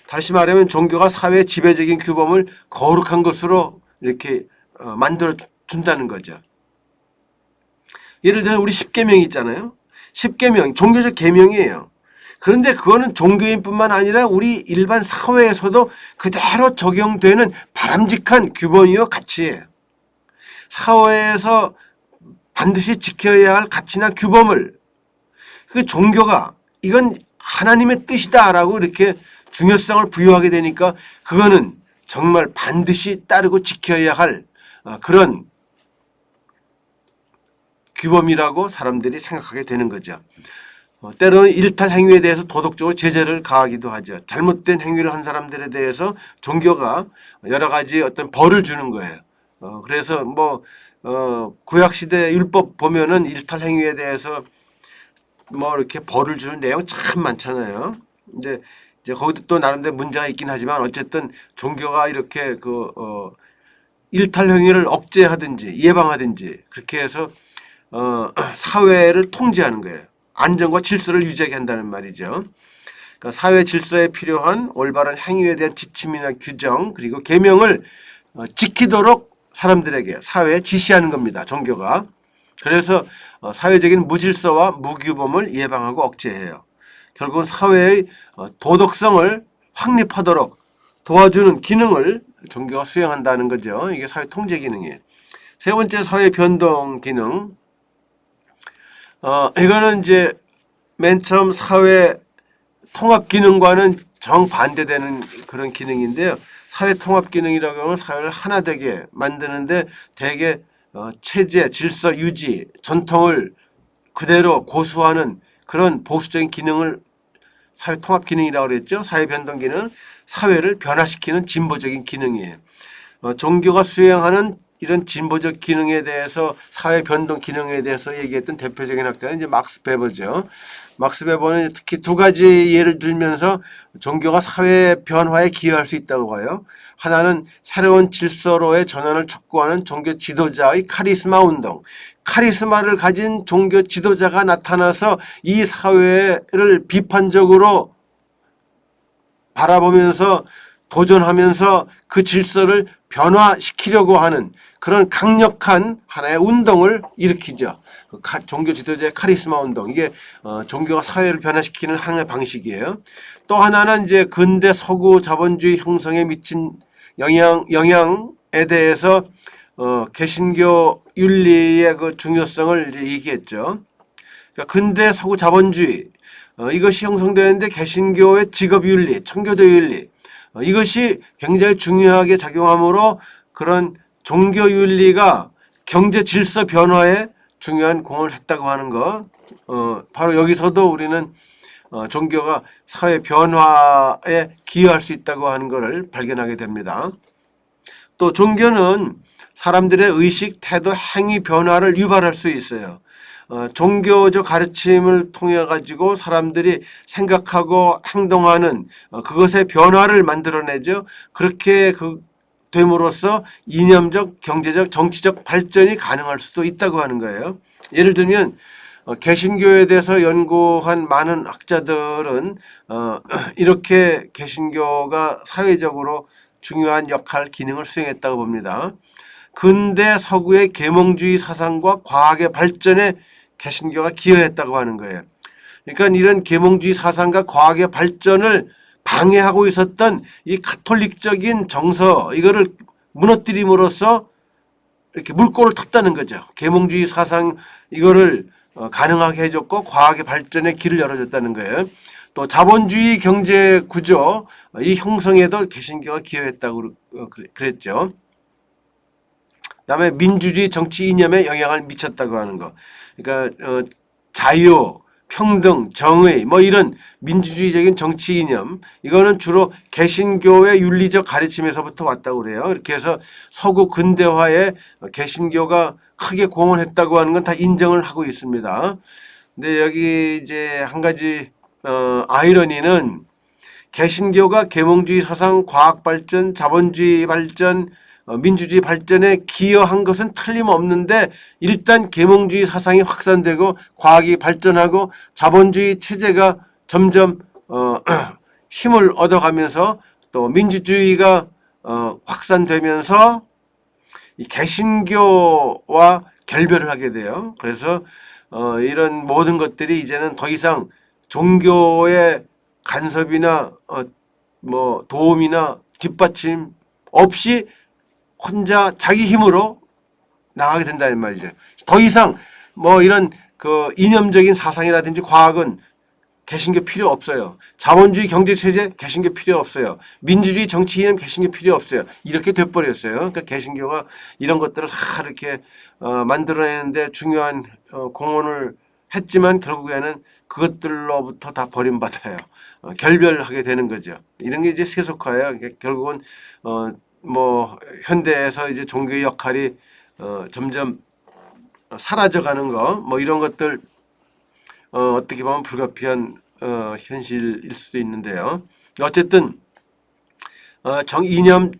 다시 말하면 종교가 사회 지배적인 규범을 거룩한 것으로 이렇게 만들어 준다는 거죠. 예를 들어 우리 10계명이 있잖아요. 10계명, 종교적 계명이에요. 그런데 그거는 종교인뿐만 아니라 우리 일반 사회에서도 그대로 적용되는 바람직한 규범이요 가치예요. 사회에서 반드시 지켜야 할 가치나 규범을, 그 종교가 이건 하나님의 뜻이다라고 이렇게 중요성을 부여하게 되니까 그거는 정말 반드시 따르고 지켜야 할 그런 규범이라고 사람들이 생각하게 되는 거죠. 때로는 일탈 행위에 대해서 도덕적으로 제재를 가하기도 하죠. 잘못된 행위를 한 사람들에 대해서 종교가 여러 가지 어떤 벌을 주는 거예요. 그래서 뭐 구약시대 율법 보면은 일탈 행위에 대해서 뭐 이렇게 벌을 주는 내용 참 많잖아요. 근데 이제 거기도 또 나름대로 문제가 있긴 하지만 어쨌든 종교가 이렇게 일탈 행위를 억제하든지 예방하든지 그렇게 해서 사회를 통제하는 거예요. 안정과 질서를 유지하게 한다는 말이죠. 그러니까 사회 질서에 필요한 올바른 행위에 대한 지침이나 규정 그리고 계명을 지키도록 사람들에게 사회에 지시하는 겁니다. 종교가. 그래서 사회적인 무질서와 무규범을 예방하고 억제해요. 결국은 사회의 도덕성을 확립하도록 도와주는 기능을 종교가 수행한다는 거죠. 이게 사회 통제 기능이에요. 세 번째 사회 변동 기능. 이거는 이제 맨 처음 사회 통합 기능과는 정반대되는 그런 기능인데요. 사회 통합 기능이라고 하면 사회를 하나 되게 만드는데 대개 체제, 질서 유지, 전통을 그대로 고수하는 그런 보수적인 기능을 사회 통합 기능이라고 그랬죠. 사회 변동 기능, 사회를 변화시키는 진보적인 기능이에요. 종교가 수행하는 이런 진보적 기능에 대해서 사회 변동 기능에 대해서 얘기했던 대표적인 학자는 이제 막스 베버죠. 막스 베버는 특히 두 가지 예를 들면서 종교가 사회 변화에 기여할 수 있다고 봐요. 하나는 새로운 질서로의 전환을 촉구하는 종교 지도자의 카리스마 운동. 카리스마를 가진 종교 지도자가 나타나서 이 사회를 비판적으로 바라보면서 도전하면서 그 질서를 변화시키려고 하는 그런 강력한 하나의 운동을 일으키죠. 종교 지도자의 카리스마 운동. 이게 종교가 사회를 변화시키는 하나의 방식이에요. 또 하나는 이제 근대 서구 자본주의 형성에 미친 영향에 대해서 개신교 윤리의 그 중요성을 이제 얘기했죠. 그러니까 근대 서구 자본주의 이것이 형성되는데 개신교의 직업윤리, 청교도윤리 이것이 굉장히 중요하게 작용하므로 그런 종교윤리가 경제 질서 변화에 중요한 공헌을 했다고 하는 것. 바로 여기서도 우리는 종교가 사회 변화에 기여할 수 있다고 하는 것을 발견하게 됩니다. 또 종교는 사람들의 의식, 태도, 행위 변화를 유발할 수 있어요. 종교적 가르침을 통해 가지고 사람들이 생각하고 행동하는 그것의 변화를 만들어내죠. 그렇게 됨으로써 이념적, 경제적, 정치적 발전이 가능할 수도 있다고 하는 거예요. 예를 들면 개신교에 대해서 연구한 많은 학자들은 이렇게 개신교가 사회적으로 중요한 역할, 기능을 수행했다고 봅니다. 근대 서구의 계몽주의 사상과 과학의 발전에 개신교가 기여했다고 하는 거예요. 그러니까 이런 계몽주의 사상과 과학의 발전을 방해하고 있었던 이 가톨릭적인 정서 이거를 무너뜨림으로써 이렇게 물꼬를 텄다는 거죠. 계몽주의 사상 이거를 가능하게 해줬고 과학의 발전에 길을 열어줬다는 거예요. 또 자본주의 경제 구조 이 형성에도 개신교가 기여했다고 그랬죠. 그다음에 민주주의 정치 이념에 영향을 미쳤다고 하는 거. 그러니까 자유, 평등, 정의 뭐 이런 민주주의적인 정치 이념 이거는 주로 개신교의 윤리적 가르침에서부터 왔다고 그래요. 이렇게 해서 서구 근대화에 개신교가 크게 공헌했다고 하는 건 다 인정을 하고 있습니다. 근데 여기 이제 한 가지 아이러니는 개신교가 계몽주의 사상, 과학 발전, 자본주의 발전, 민주주의 발전에 기여한 것은 틀림없는데 일단 계몽주의 사상이 확산되고 과학이 발전하고 자본주의 체제가 점점 힘을 얻어가면서 또 민주주의가 확산되면서 이 개신교와 결별을 하게 돼요. 그래서 이런 모든 것들이 이제는 더 이상 종교의 간섭이나 뭐 도움이나 뒷받침 없이 혼자 자기 힘으로 나가게 된다는 말이죠. 더 이상 뭐 이런 그 이념적인 사상이라든지 과학은 개신교 필요 없어요. 자본주의 경제체제 개신교 필요 없어요. 민주주의 정치 이념 개신교 필요 없어요. 이렇게 돼버렸어요. 그러니까 개신교가 이런 것들을 다 이렇게 만들어내는데 중요한 공헌을 했지만 결국에는 그것들로부터 다 버림받아요. 결별하게 되는 거죠. 이런 게 이제 세속화예요. 결국은 뭐 현대에서 이제 종교의 역할이 점점 사라져가는 거, 뭐 이런 것들 어떻게 보면 불가피한 현실일 수도 있는데요. 어쨌든 이념,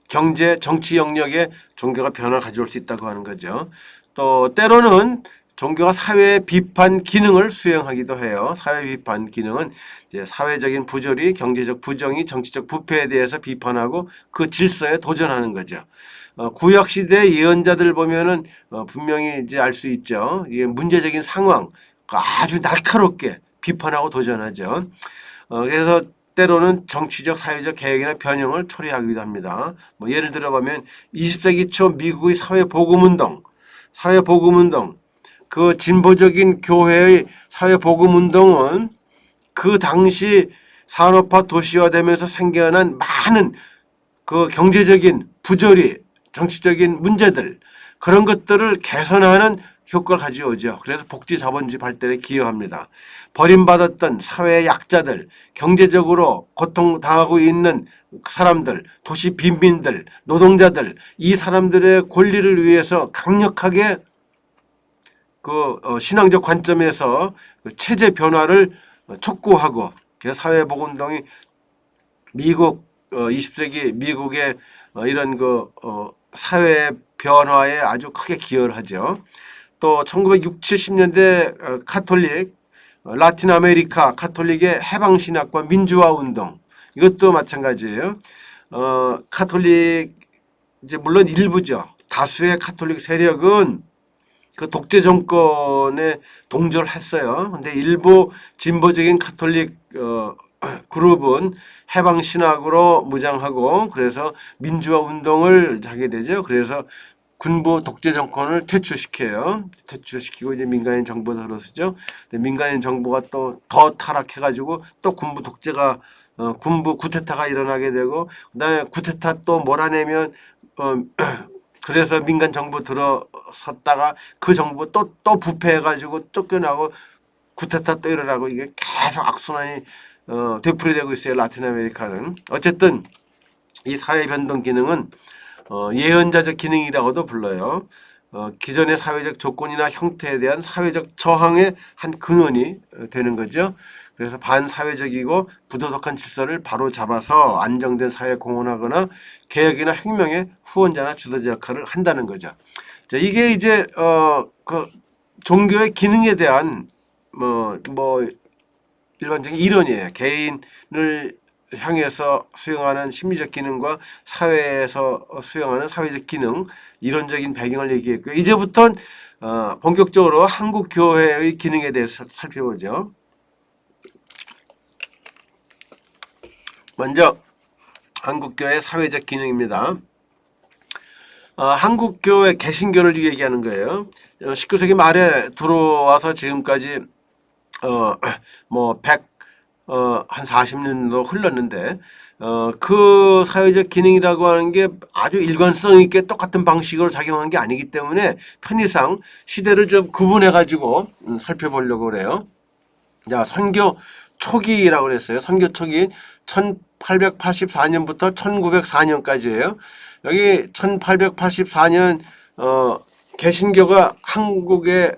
경제, 정치 영역에 종교가 변화를 가져올 수 있다고 하는 거죠. 또 때로는 종교가 사회 비판 기능을 수행하기도 해요. 사회 비판 기능은 이제 사회적인 부조리, 경제적 부정의, 정치적 부패에 대해서 비판하고 그 질서에 도전하는 거죠. 구약 시대 예언자들 보면은 분명히 이제 알 수 있죠. 이게 문제적인 상황 아주 날카롭게 비판하고 도전하죠. 그래서 때로는 정치적, 사회적 개혁이나 변형을 초래하기도 합니다. 뭐 예를 들어 보면 20세기 초 미국의 사회복음운동, 그 진보적인 교회의 사회복음운동은 그 당시 산업화 도시화되면서 생겨난 많은 그 경제적인 부조리, 정치적인 문제들 그런 것들을 개선하는 효과를 가져오죠. 그래서 복지 자본주의 발달에 기여합니다. 버림받았던 사회의 약자들, 경제적으로 고통당하고 있는 사람들, 도시 빈민들, 노동자들 이 사람들의 권리를 위해서 강력하게 그 신앙적 관점에서 그 체제 변화를 촉구하고 그래서 사회복음운동이 미국 20세기 미국의 이런 그 사회 변화에 아주 크게 기여를 하죠. 또 1960, 70년대 카톨릭 라틴 아메리카 카톨릭의 해방 신학과 민주화 운동 이것도 마찬가지예요. 카톨릭 이제 물론 일부죠. 다수의 카톨릭 세력은 그 독재 정권에 동조를 했어요. 근데 일부 진보적인 카톨릭 그룹은 해방 신학으로 무장하고 그래서 민주화 운동을 하게 되죠. 그래서 군부 독재 정권을 퇴출시켜요. 퇴출시키고 이제 민간인 정부가 들어서죠. 민간인 정부가 또 더 타락해가지고 또 군부 독재가 군부 쿠데타가 일어나게 되고 그다음에 쿠데타 또 몰아내면 그래서 민간 정부 들어섰다가 그 정부 또 부패해가지고 쫓겨나고 쿠데타 또 일어나고 이게 계속 악순환이 되풀이되고 있어요. 라틴 아메리카는. 어쨌든 이 사회 변동 기능은 예언자적 기능이라고도 불러요. 기존의 사회적 조건이나 형태에 대한 사회적 저항의 한 근원이 되는 거죠. 그래서 반사회적이고 부도덕한 질서를 바로 잡아서 안정된 사회에 공헌하거나 개혁이나 혁명의 후원자나 주도자 역할을 한다는 거죠. 자, 이게 이제 그 종교의 기능에 대한 뭐 일반적인 이론이에요. 개인을 향해서 수행하는 심리적 기능과 사회에서 수행하는 사회적 기능 이론적인 배경을 얘기했고요. 이제부터는 본격적으로 한국 교회의 기능에 대해서 살펴보죠. 먼저 한국교회 사회적 기능입니다. 한국교회 개신교를 얘기하는 거예요. 19세기 말에 들어와서 지금까지 한 40년도 흘렀는데 그 사회적 기능이라고 하는 게 아주 일관성 있게 똑같은 방식으로 작용한 게 아니기 때문에 편의상 시대를 좀 구분해 가지고 살펴보려고 그래요. 자, 선교 초기라고 그랬어요. 선교 초기 1884년부터 1904년까지예요. 여기 1884년 개신교가 한국에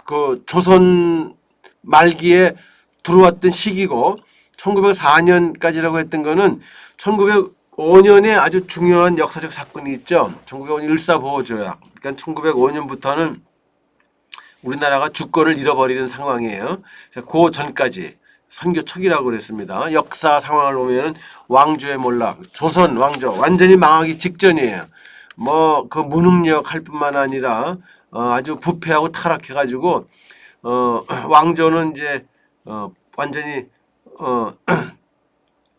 그 조선 말기에 들어왔던 시기고 1904년까지라고 했던 거는 1905년에 아주 중요한 역사적 사건이 있죠. 1905년 일사보호조약. 그러니까 1905년부터는 우리나라가 주권을 잃어버리는 상황이에요. 그 전까지 선교 초기라고 그랬습니다. 역사 상황을 보면 왕조의 몰락, 조선 왕조 완전히 망하기 직전이에요. 뭐 그 무능력 할 뿐만 아니라 아주 부패하고 타락해가지고 왕조는 이제 완전히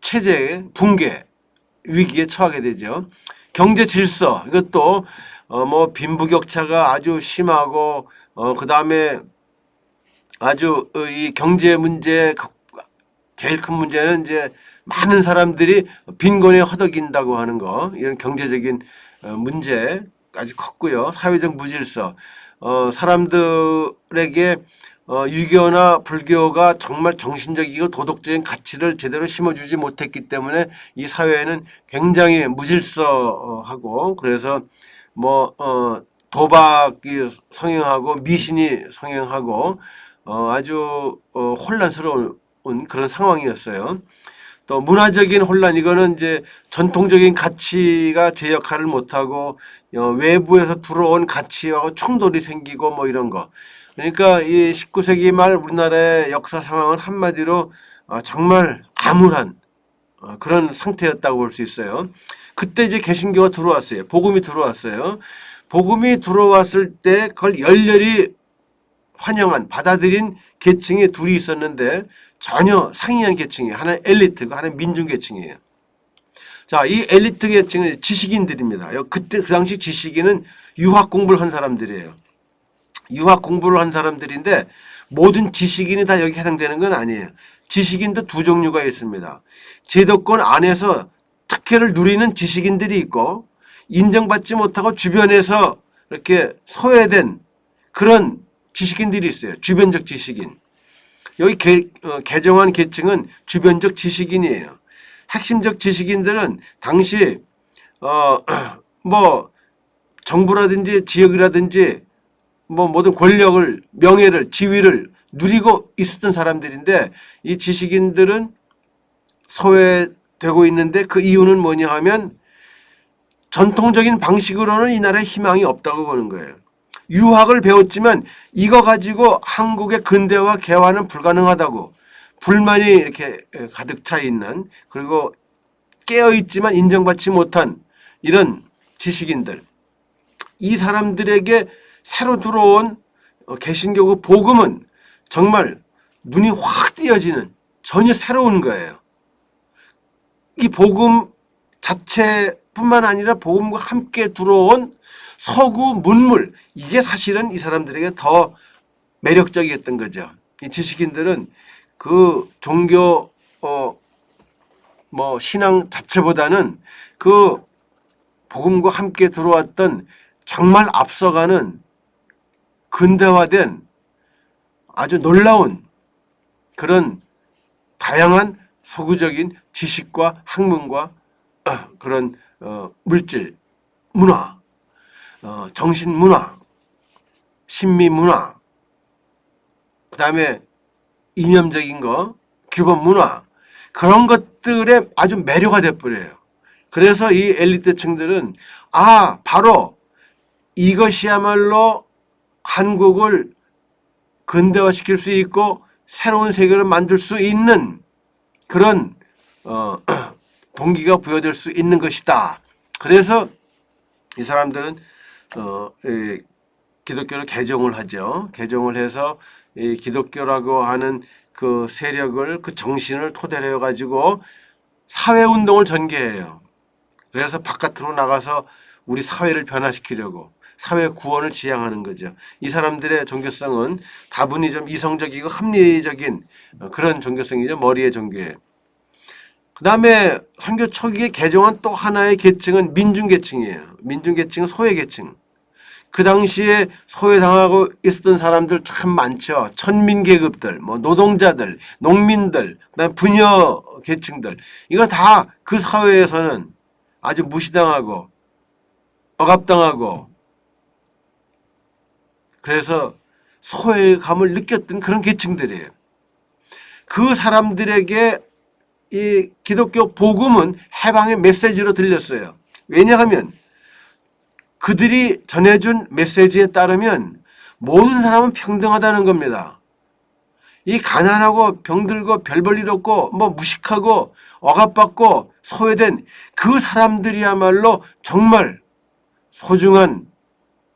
체제 붕괴 위기에 처하게 되죠. 경제 질서 이것도 뭐 빈부격차가 아주 심하고 그 다음에 아주 이 경제 문제 제일 큰 문제는 이제 많은 사람들이 빈곤에 허덕인다고 하는 거 이런 경제적인 문제 아주 컸고요. 사회적 무질서 사람들에게 유교나 불교가 정말 정신적이고 도덕적인 가치를 제대로 심어주지 못했기 때문에 이 사회는 굉장히 무질서하고 그래서 뭐 도박이 성행하고 미신이 성행하고 아주 혼란스러운 그런 상황이었어요. 또 문화적인 혼란, 이거는 이제 전통적인 가치가 제 역할을 못하고 외부에서 들어온 가치와 충돌이 생기고 뭐 이런 거. 그러니까 이 19세기 말 우리나라의 역사 상황은 한마디로 정말 암울한 그런 상태였다고 볼 수 있어요. 그때 이제 개신교가 들어왔어요. 복음이 들어왔어요. 복음이 들어왔을 때 그걸 열렬히 환영한, 받아들인 계층이 둘이 있었는데 전혀 상이한 계층이에요. 하나는 엘리트고 하나는 민중 계층이에요. 자, 이 엘리트 계층은 지식인들입니다. 그때 그 당시 지식인은 유학 공부를 한 사람들이에요. 유학 공부를 한 사람들인데 모든 지식인이 다 여기 해당되는 건 아니에요. 지식인도 두 종류가 있습니다. 제도권 안에서 특혜를 누리는 지식인들이 있고 인정받지 못하고 주변에서 이렇게 소외된 그런 지식인들이 있어요. 주변적 지식인. 여기 개정한 계층은 주변적 지식인이에요. 핵심적 지식인들은 당시 뭐 정부라든지 지역이라든지 뭐 모든 권력을, 명예를, 지위를 누리고 있었던 사람들인데 이 지식인들은 소외되고 있는데 그 이유는 뭐냐 하면 전통적인 방식으로는 이 나라에 희망이 없다고 보는 거예요. 유학을 배웠지만 이거 가지고 한국의 근대화 개화는 불가능하다고 불만이 이렇게 가득 차 있는, 그리고 깨어있지만 인정받지 못한 이런 지식인들, 이 사람들에게 새로 들어온 개신교 복음은 정말 눈이 확 띄어지는 전혀 새로운 거예요. 이 복음 자체뿐만 아니라 복음과 함께 들어온 서구 문물, 이게 사실은 이 사람들에게 더 매력적이었던 거죠. 이 지식인들은 그 종교 뭐 신앙 자체보다는 그 복음과 함께 들어왔던 정말 앞서가는 근대화된 아주 놀라운 그런 다양한 서구적인 지식과 학문과 그런 물질, 문화, 정신문화, 신미문화, 그 다음에 이념적인 거, 규범문화, 그런 것들에 아주 매료가 돼버려요. 그래서 이 엘리트층들은 바로 이것이야말로 한국을 근대화시킬 수 있고 새로운 세계를 만들 수 있는 그런 동기가 부여될 수 있는 것이다. 그래서 이 사람들은 기독교를 개종을 하죠. 개종을 해서 이 기독교라고 하는 그 세력을, 그 정신을 토대로 해가지고 사회운동을 전개해요. 그래서 바깥으로 나가서 우리 사회를 변화시키려고 사회 구원을 지향하는 거죠. 이 사람들의 종교성은 다분히 좀 이성적이고 합리적인 그런 종교성이죠. 머리의 종교예요. 그 다음에 선교 초기에 개종한 또 하나의 계층은 민중계층이에요. 민중계층은 소외계층. 그 당시에 소외당하고 있었던 사람들 참 많죠. 천민계급들, 뭐 노동자들, 농민들, 그다음 부녀 계층들, 이거 다 그 사회에서는 아주 무시당하고 억압당하고 그래서 소외감을 느꼈던 그런 계층들이에요. 그 사람들에게 이 기독교 복음은 해방의 메시지로 들렸어요. 왜냐하면 그들이 전해준 메시지에 따르면 모든 사람은 평등하다는 겁니다. 이 가난하고 병들고 별 볼 일 없고 뭐 무식하고 억압받고 소외된 그 사람들이야말로 정말 소중한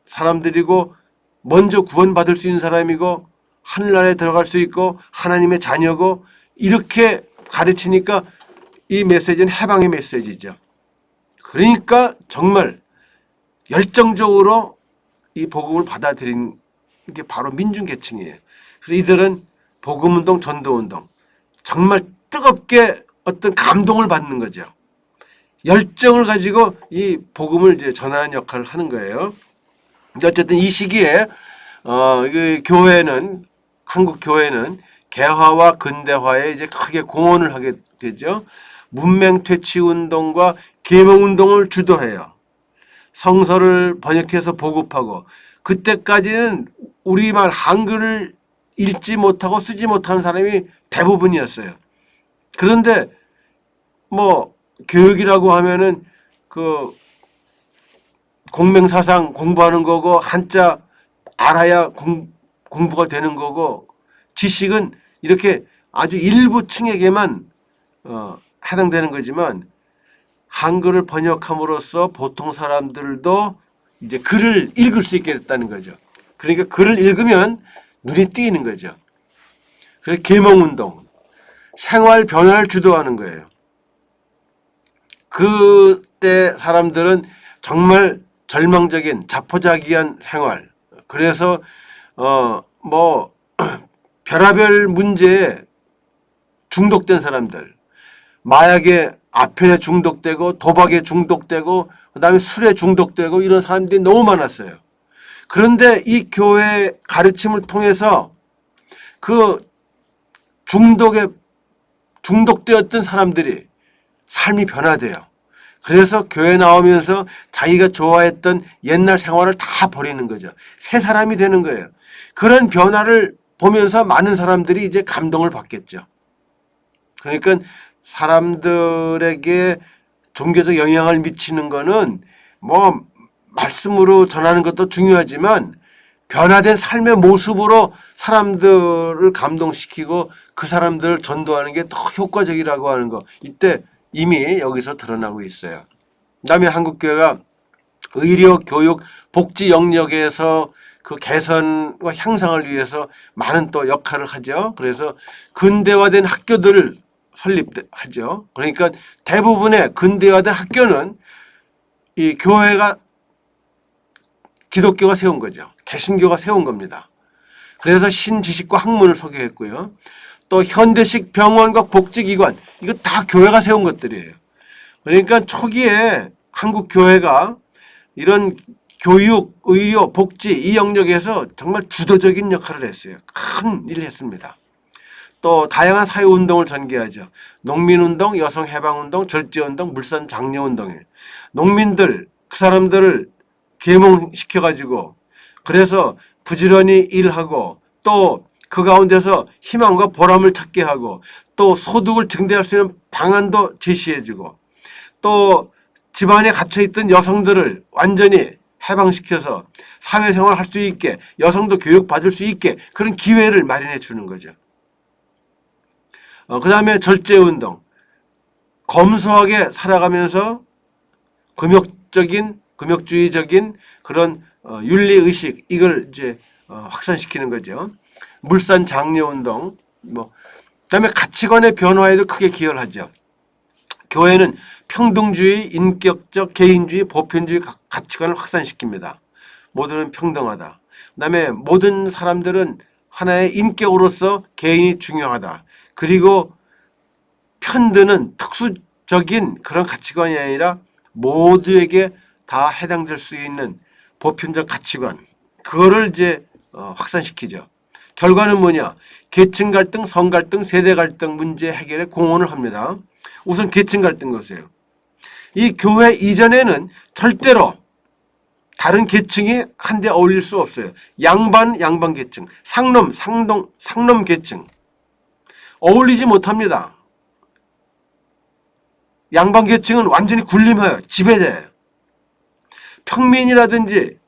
사람들이고 먼저 구원받을 수 있는 사람이고 하늘나라에 들어갈 수 있고 하나님의 자녀고, 이렇게 가르치니까 이 메시지는 해방의 메시지죠. 그러니까 정말 열정적으로 이 복음을 받아들인 게 바로 민중계층이에요. 그래서 이들은 복음운동, 전도운동 정말 뜨겁게 어떤 감동을 받는 거죠. 열정을 가지고 이 복음을 이제 전하는 역할을 하는 거예요. 어쨌든 이 시기에 그 교회는, 한국 교회는 개화와 근대화에 이제 크게 공헌을 하게 되죠. 문맹 퇴치 운동과 계몽 운동을 주도해요. 성서를 번역해서 보급하고, 그때까지는 우리말 한글을 읽지 못하고 쓰지 못하는 사람이 대부분이었어요. 그런데 뭐 교육이라고 하면은 그 공명사상 공부하는 거고 한자 알아야 공부가 되는 거고 지식은 이렇게 아주 일부 층에게만 해당되는 거지만 한글을 번역함으로써 보통 사람들도 이제 글을 읽을 수 있게 됐다는 거죠. 그러니까 글을 읽으면 눈이 띄는 거죠. 그래서 계몽운동, 생활 변화를 주도하는 거예요. 그때 사람들은 정말 절망적인 자포자기한 생활. 그래서 뭐 별의별 문제에 중독된 사람들, 마약에 아편에 중독되고 도박에 중독되고 그다음에 술에 중독되고 이런 사람들이 너무 많았어요. 그런데 이 교회 가르침을 통해서 그 중독되었던 사람들이 삶이 변화돼요. 그래서 교회 나오면서 자기가 좋아했던 옛날 생활을 다 버리는 거죠. 새 사람이 되는 거예요. 그런 변화를 보면서 많은 사람들이 이제 감동을 받겠죠. 그러니까 사람들에게 종교적 영향을 미치는 거는 뭐 말씀으로 전하는 것도 중요하지만 변화된 삶의 모습으로 사람들을 감동시키고 그 사람들을 전도하는 게 더 효과적이라고 하는 거. 이때 이미 여기서 드러나고 있어요. 그다음에 한국교회가 의료, 교육, 복지 영역에서 그 개선과 향상을 위해서 많은 또 역할을 하죠. 그래서 근대화된 학교들을 설립하죠. 그러니까 대부분의 근대화된 학교는 이 교회가 기독교가 세운 거죠. 개신교가 세운 겁니다. 그래서 신지식과 학문을 소개했고요. 또 현대식 병원과 복지기관 이거 다 교회가 세운 것들이에요. 그러니까 초기에 한국 교회가 이런 교육, 의료, 복지 이 영역에서 정말 주도적인 역할을 했어요. 큰 일을 했습니다. 또 다양한 사회운동을 전개하죠. 농민운동, 여성해방운동, 절제운동, 물산장려운동이에요. 농민들 그 사람들을 계몽시켜가지고 그래서 부지런히 일하고 또 그 가운데서 희망과 보람을 찾게 하고 또 소득을 증대할 수 있는 방안도 제시해주고 또 집안에 갇혀있던 여성들을 완전히 해방시켜서 사회생활을 할 수 있게 여성도 교육받을 수 있게 그런 기회를 마련해 주는 거죠. 그 다음에 절제운동. 검소하게 살아가면서 금욕주의적인 그런 윤리의식 이걸 이제 확산시키는 거죠. 물산장려운동. 그다음에 가치관의 변화에도 크게 기여를 하죠. 교회는 평등주의, 인격적, 개인주의, 보편주의 가치관을 확산시킵니다. 모두는 평등하다. 그다음에 모든 사람들은 하나의 인격으로서 개인이 중요하다. 그리고 편드는 특수적인 그런 가치관이 아니라 모두에게 다 해당될 수 있는 보편적 가치관. 그거를 이제 확산시키죠. 결과는 뭐냐? 계층 갈등, 성 갈등, 세대 갈등 문제 해결에 공헌을 합니다. 우선 계층 갈등 보세요. 이 교회 이전에는 절대로 다른 계층이 한데 어울릴 수 없어요. 양반 계층, 상놈 계층 어울리지 못합니다. 양반 계층은 완전히 군림해요. 지배자예요. 평민이라든지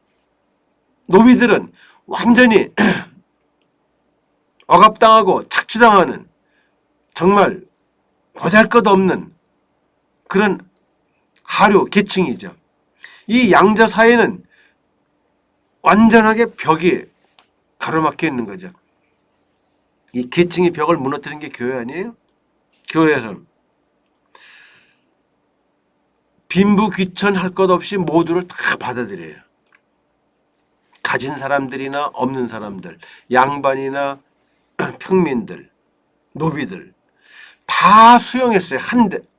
노비들은 완전히 억압당하고 착취당하는 정말 보잘것없는 그런 하류 계층이죠. 이 양자 사이에는 완전하게 벽이 가로막혀 있는 거죠. 이 계층의 벽을 무너뜨린 게 교회 아니에요? 교회에서는 빈부귀천할 것 없이 모두를 다 받아들여요. 가진 사람들이나 없는 사람들, 양반이나 평민들, 노비들 다 수용했어요.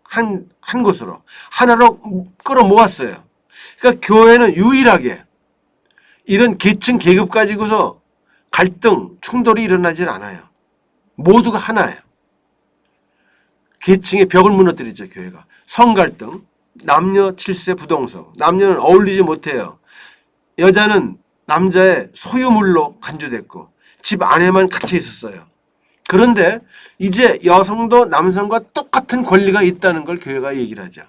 한 곳으로 하나로 끌어모았어요. 그러니까 교회는 유일하게 이런 계층 계급 가지고서 갈등, 충돌이 일어나질 않아요. 모두가 하나예요. 계층의 벽을 무너뜨리죠. 교회가. 성 갈등, 남녀 7세 부동성. 남녀는 어울리지 못해요. 여자는 남자의 소유물로 간주됐고 집 안에만 갇혀 있었어요. 그런데 이제 여성도 남성과 똑같은 권리가 있다는 걸 교회가 얘기를 하죠.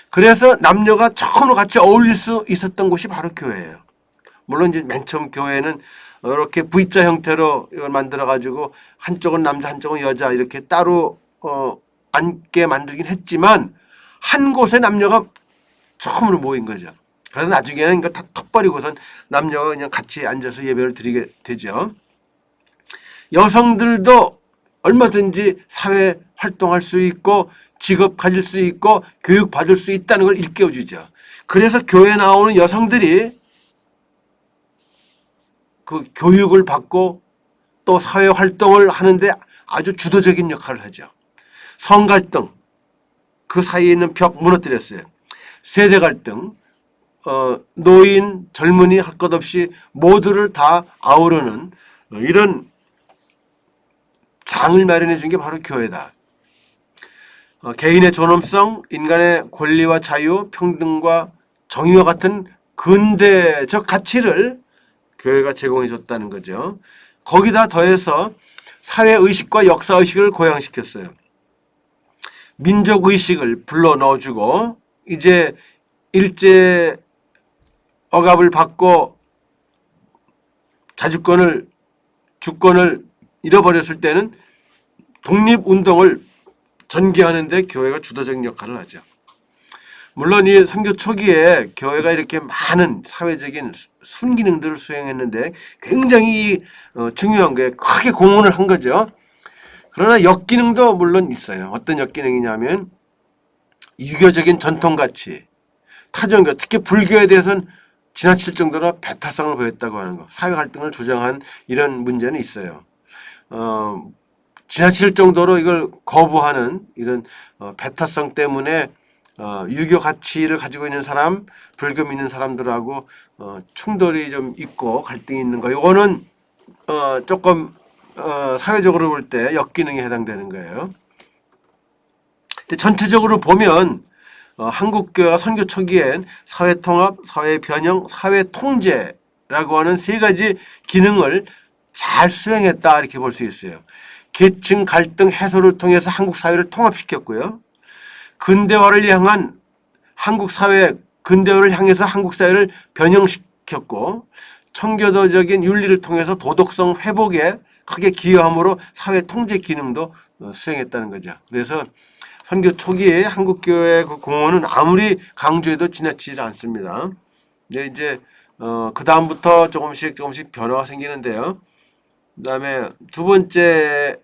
그래서 남녀가 처음으로 같이 어울릴 수 있었던 곳이 바로 교회예요. 물론 이제 맨 처음 교회는 이렇게 V자 형태로 이걸 만들어 가지고 한쪽은 남자 한쪽은 여자 이렇게 따로 앉게 만들긴 했지만 한 곳에 남녀가 처음으로 모인 거죠. 그래서 나중에는 이거 다 턱버리고선 남녀가 그냥 같이 앉아서 예배를 드리게 되죠. 여성들도 얼마든지 사회 활동할 수 있고 직업 가질 수 있고 교육 받을 수 있다는 걸 일깨워주죠. 그래서 교회에 나오는 여성들이 그 교육을 받고 또 사회 활동을 하는데 아주 주도적인 역할을 하죠. 성 갈등, 그 사이에 있는 벽 무너뜨렸어요. 세대 갈등, 노인, 젊은이 할 것 없이 모두를 다 아우르는 이런 장을 마련해 준 게 바로 교회다. 개인의 존엄성, 인간의 권리와 자유, 평등과 정의와 같은 근대적 가치를 교회가 제공해 줬다는 거죠. 거기다 더해서 사회의식과 역사의식을 고양시켰어요. 민족의식을 불러 넣어주고 이제 일제 억압을 받고 자주권을 주권을 잃어버렸을 때는 독립운동을 전개하는 데 교회가 주도적인 역할을 하죠. 물론 이 선교 초기에 교회가 이렇게 많은 사회적인 순기능들을 수행했는데 굉장히 중요한 게 크게 공헌을 한 거죠. 그러나 역기능도 물론 있어요. 어떤 역기능이냐면 유교적인 전통가치, 타종교, 특히 불교에 대해서는 지나칠 정도로 배타성을 보였다고 하는 거, 사회 갈등을 조장한 이런 문제는 있어요. 지나칠 정도로 이걸 거부하는 이런 배타성 때문에 유교 가치를 가지고 있는 사람, 불교 믿는 사람들하고 충돌이 좀 있고 갈등이 있는 거. 이거는 조금 사회적으로 볼 때 역기능에 해당되는 거예요. 근데 전체적으로 보면 한국교회가 선교 초기엔 사회통합, 사회변형, 사회통제라고 하는 세 가지 기능을 잘 수행했다 이렇게 볼 수 있어요. 계층 갈등 해소를 통해서 한국 사회를 통합시켰고요. 근대화를 향한 한국 사회, 근대화를 향해서 한국 사회를 변형시켰고 청교도적인 윤리를 통해서 도덕성 회복에 크게 기여함으로 사회 통제 기능도 수행했다는 거죠. 그래서 선교 초기에 한국교회의 그 공헌은 아무리 강조해도 지나치지 않습니다. 이제 그 다음부터 조금씩 변화가 생기는데요. 그다음에 두 번째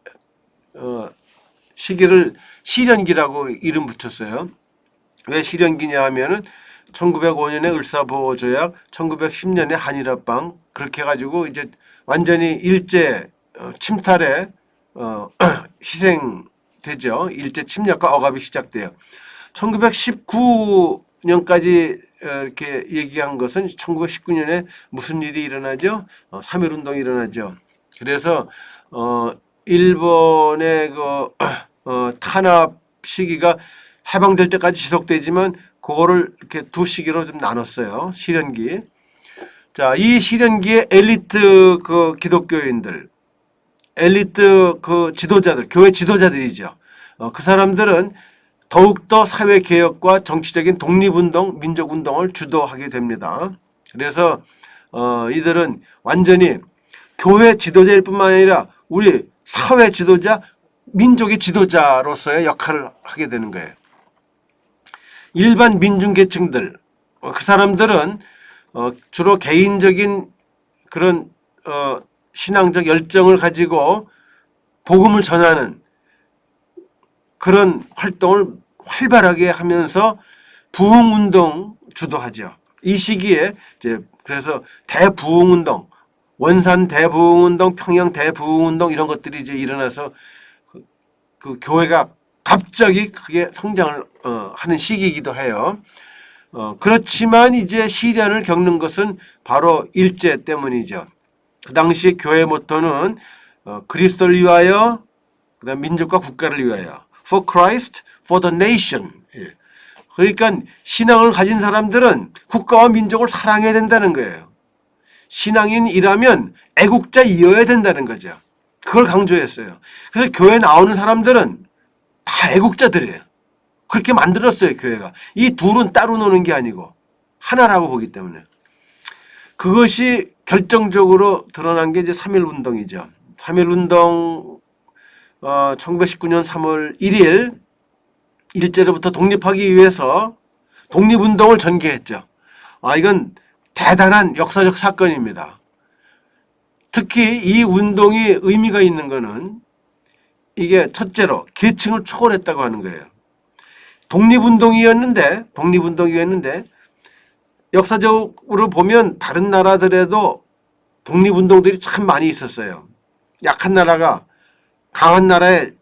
시기를 시련기라고 이름 붙였어요. 왜 시련기냐 하면은 1905년에 을사보호조약, 1910년에 한일합방 그렇게 해가지고 이제 완전히 일제 침탈에 희생되죠. 일제 침략과 억압이 시작돼요. 1919년까지 이렇게 얘기한 것은 1919년에 무슨 일이 일어나죠? 3.1운동이 일어나죠. 그래서 일본의 그 탄압 시기가 해방될 때까지 지속되지만 그거를 이렇게 두 시기로 좀 나눴어요. 시련기. 자, 이 시련기에 엘리트 그 기독교인들, 엘리트 그 지도자들, 교회 지도자들이죠. 그 사람들은 더욱더 사회개혁과 정치적인 독립운동, 민족운동을 주도하게 됩니다. 그래서 이들은 완전히 교회 지도자일 뿐만 아니라 우리 사회 지도자, 민족의 지도자로서의 역할을 하게 되는 거예요. 일반 민중계층들, 그 사람들은 주로 개인적인 그런 신앙적 열정을 가지고 복음을 전하는 그런 활동을 활발하게 하면서 부흥운동 주도하죠. 이 시기에 이제 그래서 대부흥운동, 원산 대부흥운동, 평양 대부흥운동 이런 것들이 이제 일어나서 그 교회가 갑자기 크게 성장을 하는 시기이기도 해요. 그렇지만 이제 시련을 겪는 것은 바로 일제 때문이죠. 그 당시 교회 모토는 그리스도를 위하여, 그다음 민족과 국가를 위하여, for Christ, for the nation. 그러니까 신앙을 가진 사람들은 국가와 민족을 사랑해야 된다는 거예요. 신앙인이라면 애국자이어야 된다는 거죠. 그걸 강조했어요. 그래서 교회 나오는 사람들은 다 애국자들이에요. 그렇게 만들었어요, 교회가. 이 둘은 따로 노는 게 아니고 하나라고 보기 때문에. 그것이 결정적으로 드러난 게 이제 3.1운동이죠. 3.1운동 1919년 3월 1일 일제로부터 독립하기 위해서 독립운동을 전개했죠. 이건 대단한 역사적 사건입니다. 특히 이 운동이 의미가 있는 것은 이게 첫째로 계층을 초월했다고 하는 거예요. 독립운동이었는데 역사적으로 보면 다른 나라들에도 독립운동들이 참 많이 있었어요. 약한 나라가 강한 나라의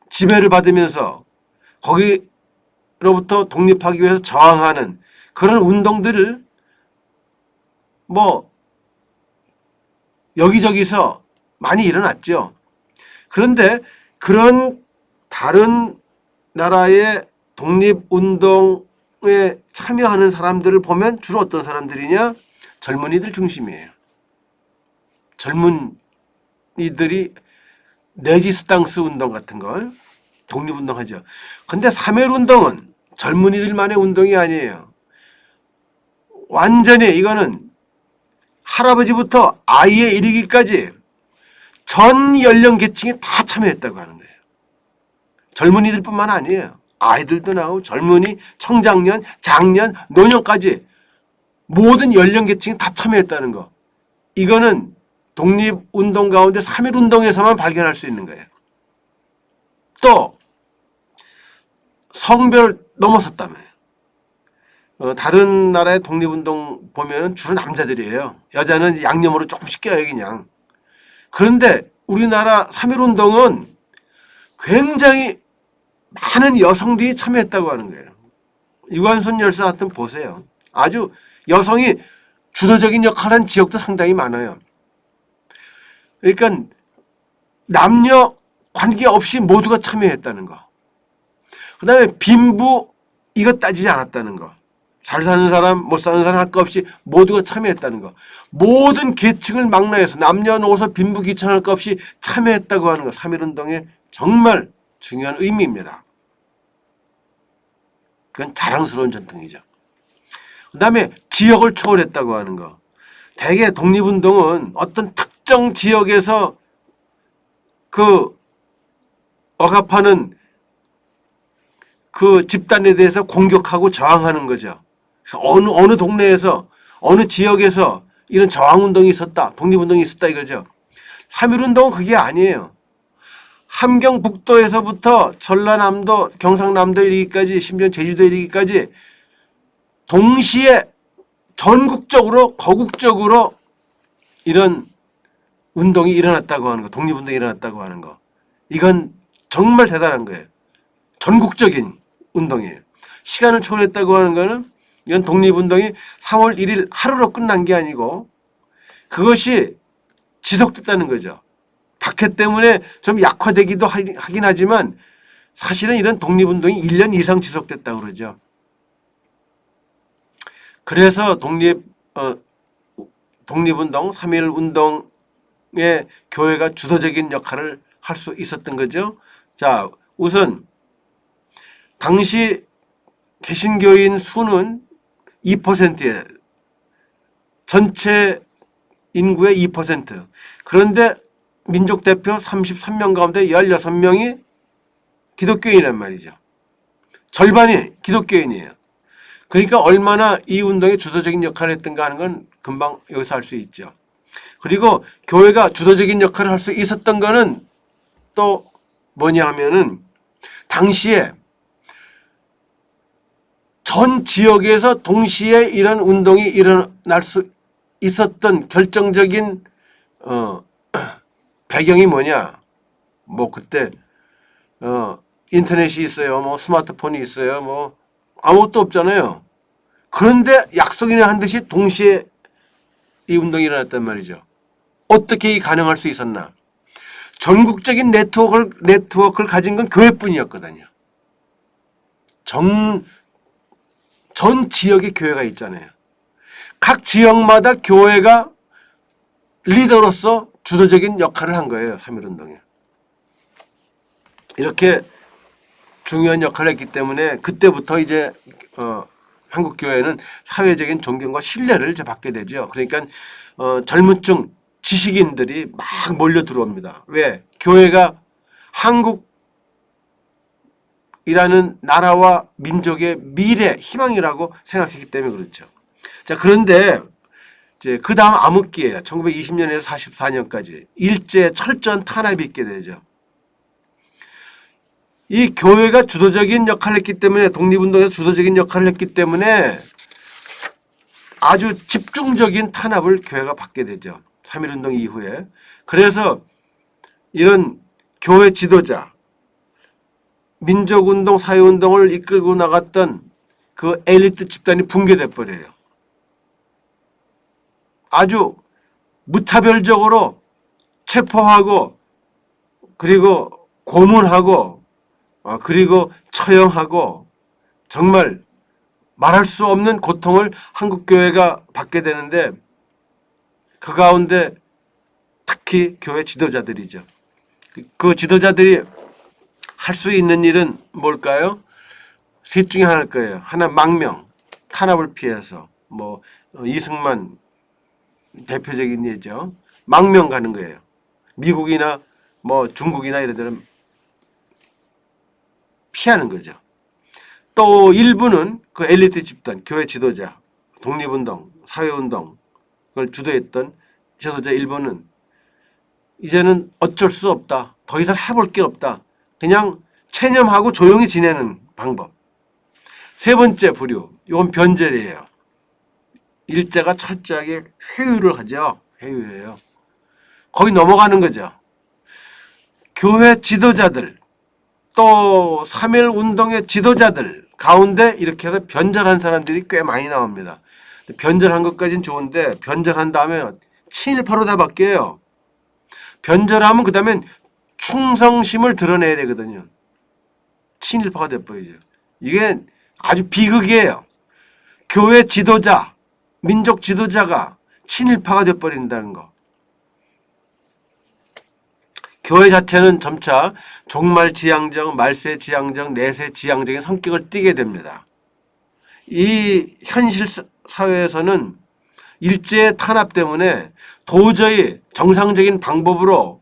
지배를 받으면서 거기로부터 독립하기 위해서 저항하는 그런 운동들을 여기저기서 많이 일어났죠. 그런데 그런 다른 나라의 독립운동에 참여하는 사람들을 보면 주로 어떤 사람들이냐? 젊은이들 중심이에요. 젊은이들이 레지스탕스 운동 같은 걸 독립운동하죠. 근데 3.1운동은 젊은이들만의 운동이 아니에요. 완전히 이거는 할아버지부터 아이에 이르기까지 전 연령 계층이 다 참여했다고 하는 거예요. 젊은이들뿐만 아니에요. 아이들도 나오고 젊은이, 청장년, 장년, 노년까지 모든 연령 계층이 다 참여했다는 거. 이거는 독립운동 가운데 3.1운동에서만 발견할 수 있는 거예요. 또 성별 넘어섰다며요. 다른 나라의 독립운동 보면은 주로 남자들이에요. 여자는 양념으로 조금씩 껴요, 그냥. 그런데 우리나라 3.1운동은 굉장히 많은 여성들이 참여했다고 하는 거예요. 유관순 열사 같은 보세요. 아주 여성이 주도적인 역할을 한 지역도 상당히 많아요. 그러니까 남녀 관계없이 모두가 참여했다는 거. 그 다음에 빈부 이거 따지지 않았다는 거. 잘 사는 사람 못 사는 사람 할 거 없이 모두가 참여했다는 거. 모든 계층을 망라해서 남녀노소 빈부 귀천할 거 없이 참여했다고 하는 거. 3.1운동의 정말 중요한 의미입니다. 그건 자랑스러운 전통이죠. 그 다음에 지역을 초월했다고 하는 거. 대개 독립운동은 어떤 특정 지역에서 그 억압하는 그 집단에 대해서 공격하고 저항하는 거죠. 그래서 어느 동네에서 어느 지역에서 이런 저항운동이 있었다. 독립운동이 있었다 이거죠. 3.1운동은 그게 아니에요. 함경북도에서부터 전라남도, 경상남도 이르기까지 심지어 제주도 이르기까지 동시에 전국적으로 거국적으로 이런 운동이 일어났다고 하는 거. 독립운동이 일어났다고 하는 거. 이건 정말 대단한 거예요. 전국적인 운동이에요. 시간을 초월했다고 하는 거는 이건 독립운동이 3월 1일 하루로 끝난 게 아니고 그것이 지속됐다는 거죠. 박해 때문에 좀 약화되기도 하긴 하지만 사실은 이런 독립운동이 1년 이상 지속됐다고 그러죠. 그래서 독립운동, 3.1운동의 교회가 주도적인 역할을 할 수 있었던 거죠. 자, 우선 당시 개신교인 수는 2%예요. 전체 인구의 2%. 그런데 민족대표 33명 가운데 16명이 기독교인이란 말이죠. 절반이 기독교인이에요. 그러니까 얼마나 이 운동에 주도적인 역할을 했던가 하는 건 금방 여기서 알 수 있죠. 그리고 교회가 주도적인 역할을 할 수 있었던 거는 또 뭐냐 하면은 당시에 전 지역에서 동시에 이런 운동이 일어날 수 있었던 결정적인 배경이 뭐냐? 그때 인터넷이 있어요. 스마트폰이 있어요. 아무것도 없잖아요. 그런데 약속이나 한 듯이 동시에 이 운동이 일어났단 말이죠. 어떻게 가능할 수 있었나? 전국적인 네트워크를 가진 건 교회뿐이었거든요. 전 지역에 교회가 있잖아요. 각 지역마다 교회가 리더로서 주도적인 역할을 한 거예요. 3.1운동에. 이렇게 중요한 역할을 했기 때문에 그때부터 이제 한국 교회는 사회적인 존경과 신뢰를 이제 받게 되죠. 그러니까 젊은층 지식인들이 막 몰려 들어옵니다. 왜? 교회가 한국이라는 나라와 민족의 미래, 희망이라고 생각했기 때문에 그렇죠. 자, 그런데 이제 그 다음 암흑기예요. 1920년에서 44년까지 일제 철저한 탄압이 있게 되죠. 이 교회가 주도적인 역할을 했기 때문에 독립운동에서 주도적인 역할을 했기 때문에 아주 집중적인 탄압을 교회가 받게 되죠. 3.1운동 이후에. 그래서 이런 교회 지도자, 민족운동, 사회운동을 이끌고 나갔던 그 엘리트 집단이 붕괴돼 버려요. 아주 무차별적으로 체포하고 그리고 고문하고 그리고 처형하고 정말 말할 수 없는 고통을 한국교회가 받게 되는데 그 가운데 특히 교회 지도자들이죠. 그 지도자들이 할 수 있는 일은 뭘까요? 셋 중에 하나일 거예요. 하나 망명, 탄압을 피해서 뭐 이승만 대표적인 예죠. 망명 가는 거예요. 미국이나 뭐 중국이나 이런 데는 피하는 거죠. 또 일부는 그 엘리트 집단, 교회 지도자, 독립운동, 사회운동 그걸 주도했던 지도자 일부는 이제는 어쩔 수 없다. 더 이상 해볼 게 없다. 그냥 체념하고 조용히 지내는 방법. 세 번째 부류, 이건 변절이에요. 일제가 철저하게 회유를 하죠. 회유해요. 거기 넘어가는 거죠. 교회 지도자들, 또 3.1 운동의 지도자들 가운데 이렇게 해서 변절한 사람들이 꽤 많이 나옵니다. 변절한 것까지는 좋은데 변절한 다음에 친일파로 다 바뀌어요. 변절하면 그 다음엔 충성심을 드러내야 되거든요. 친일파가 돼버리죠. 이게 아주 비극이에요. 교회 지도자, 민족 지도자가 친일파가 돼버린다는 거. 교회 자체는 점차 종말지향적, 말세지향적, 내세지향적인 성격을 띠게 됩니다. 이 현실 사회에서는 일제의 탄압 때문에 도저히 정상적인 방법으로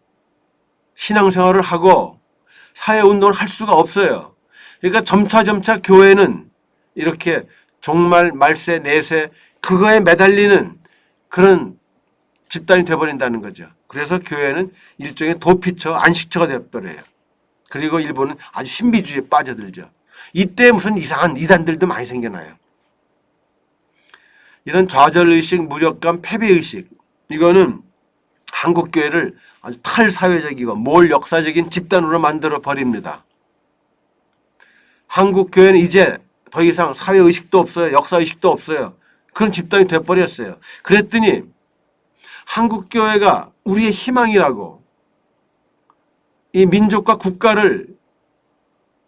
신앙생활을 하고 사회운동을 할 수가 없어요. 그러니까 점차 교회는 이렇게 종말, 말세, 내세 그거에 매달리는 그런 집단이 되어버린다는 거죠. 그래서 교회는 일종의 도피처, 안식처가 되어버려요. 그리고 일본은 아주 신비주의에 빠져들죠. 이때 무슨 이상한 이단들도 많이 생겨나요. 이런 좌절의식, 무력감, 패배의식 이거는 한국교회를 아주 탈사회적이고 몰 역사적인 집단으로 만들어 버립니다. 한국교회는 이제 더 이상 사회의식도 없어요. 역사의식도 없어요. 그런 집단이 되어버렸어요. 그랬더니 한국교회가 우리의 희망이라고 이 민족과 국가를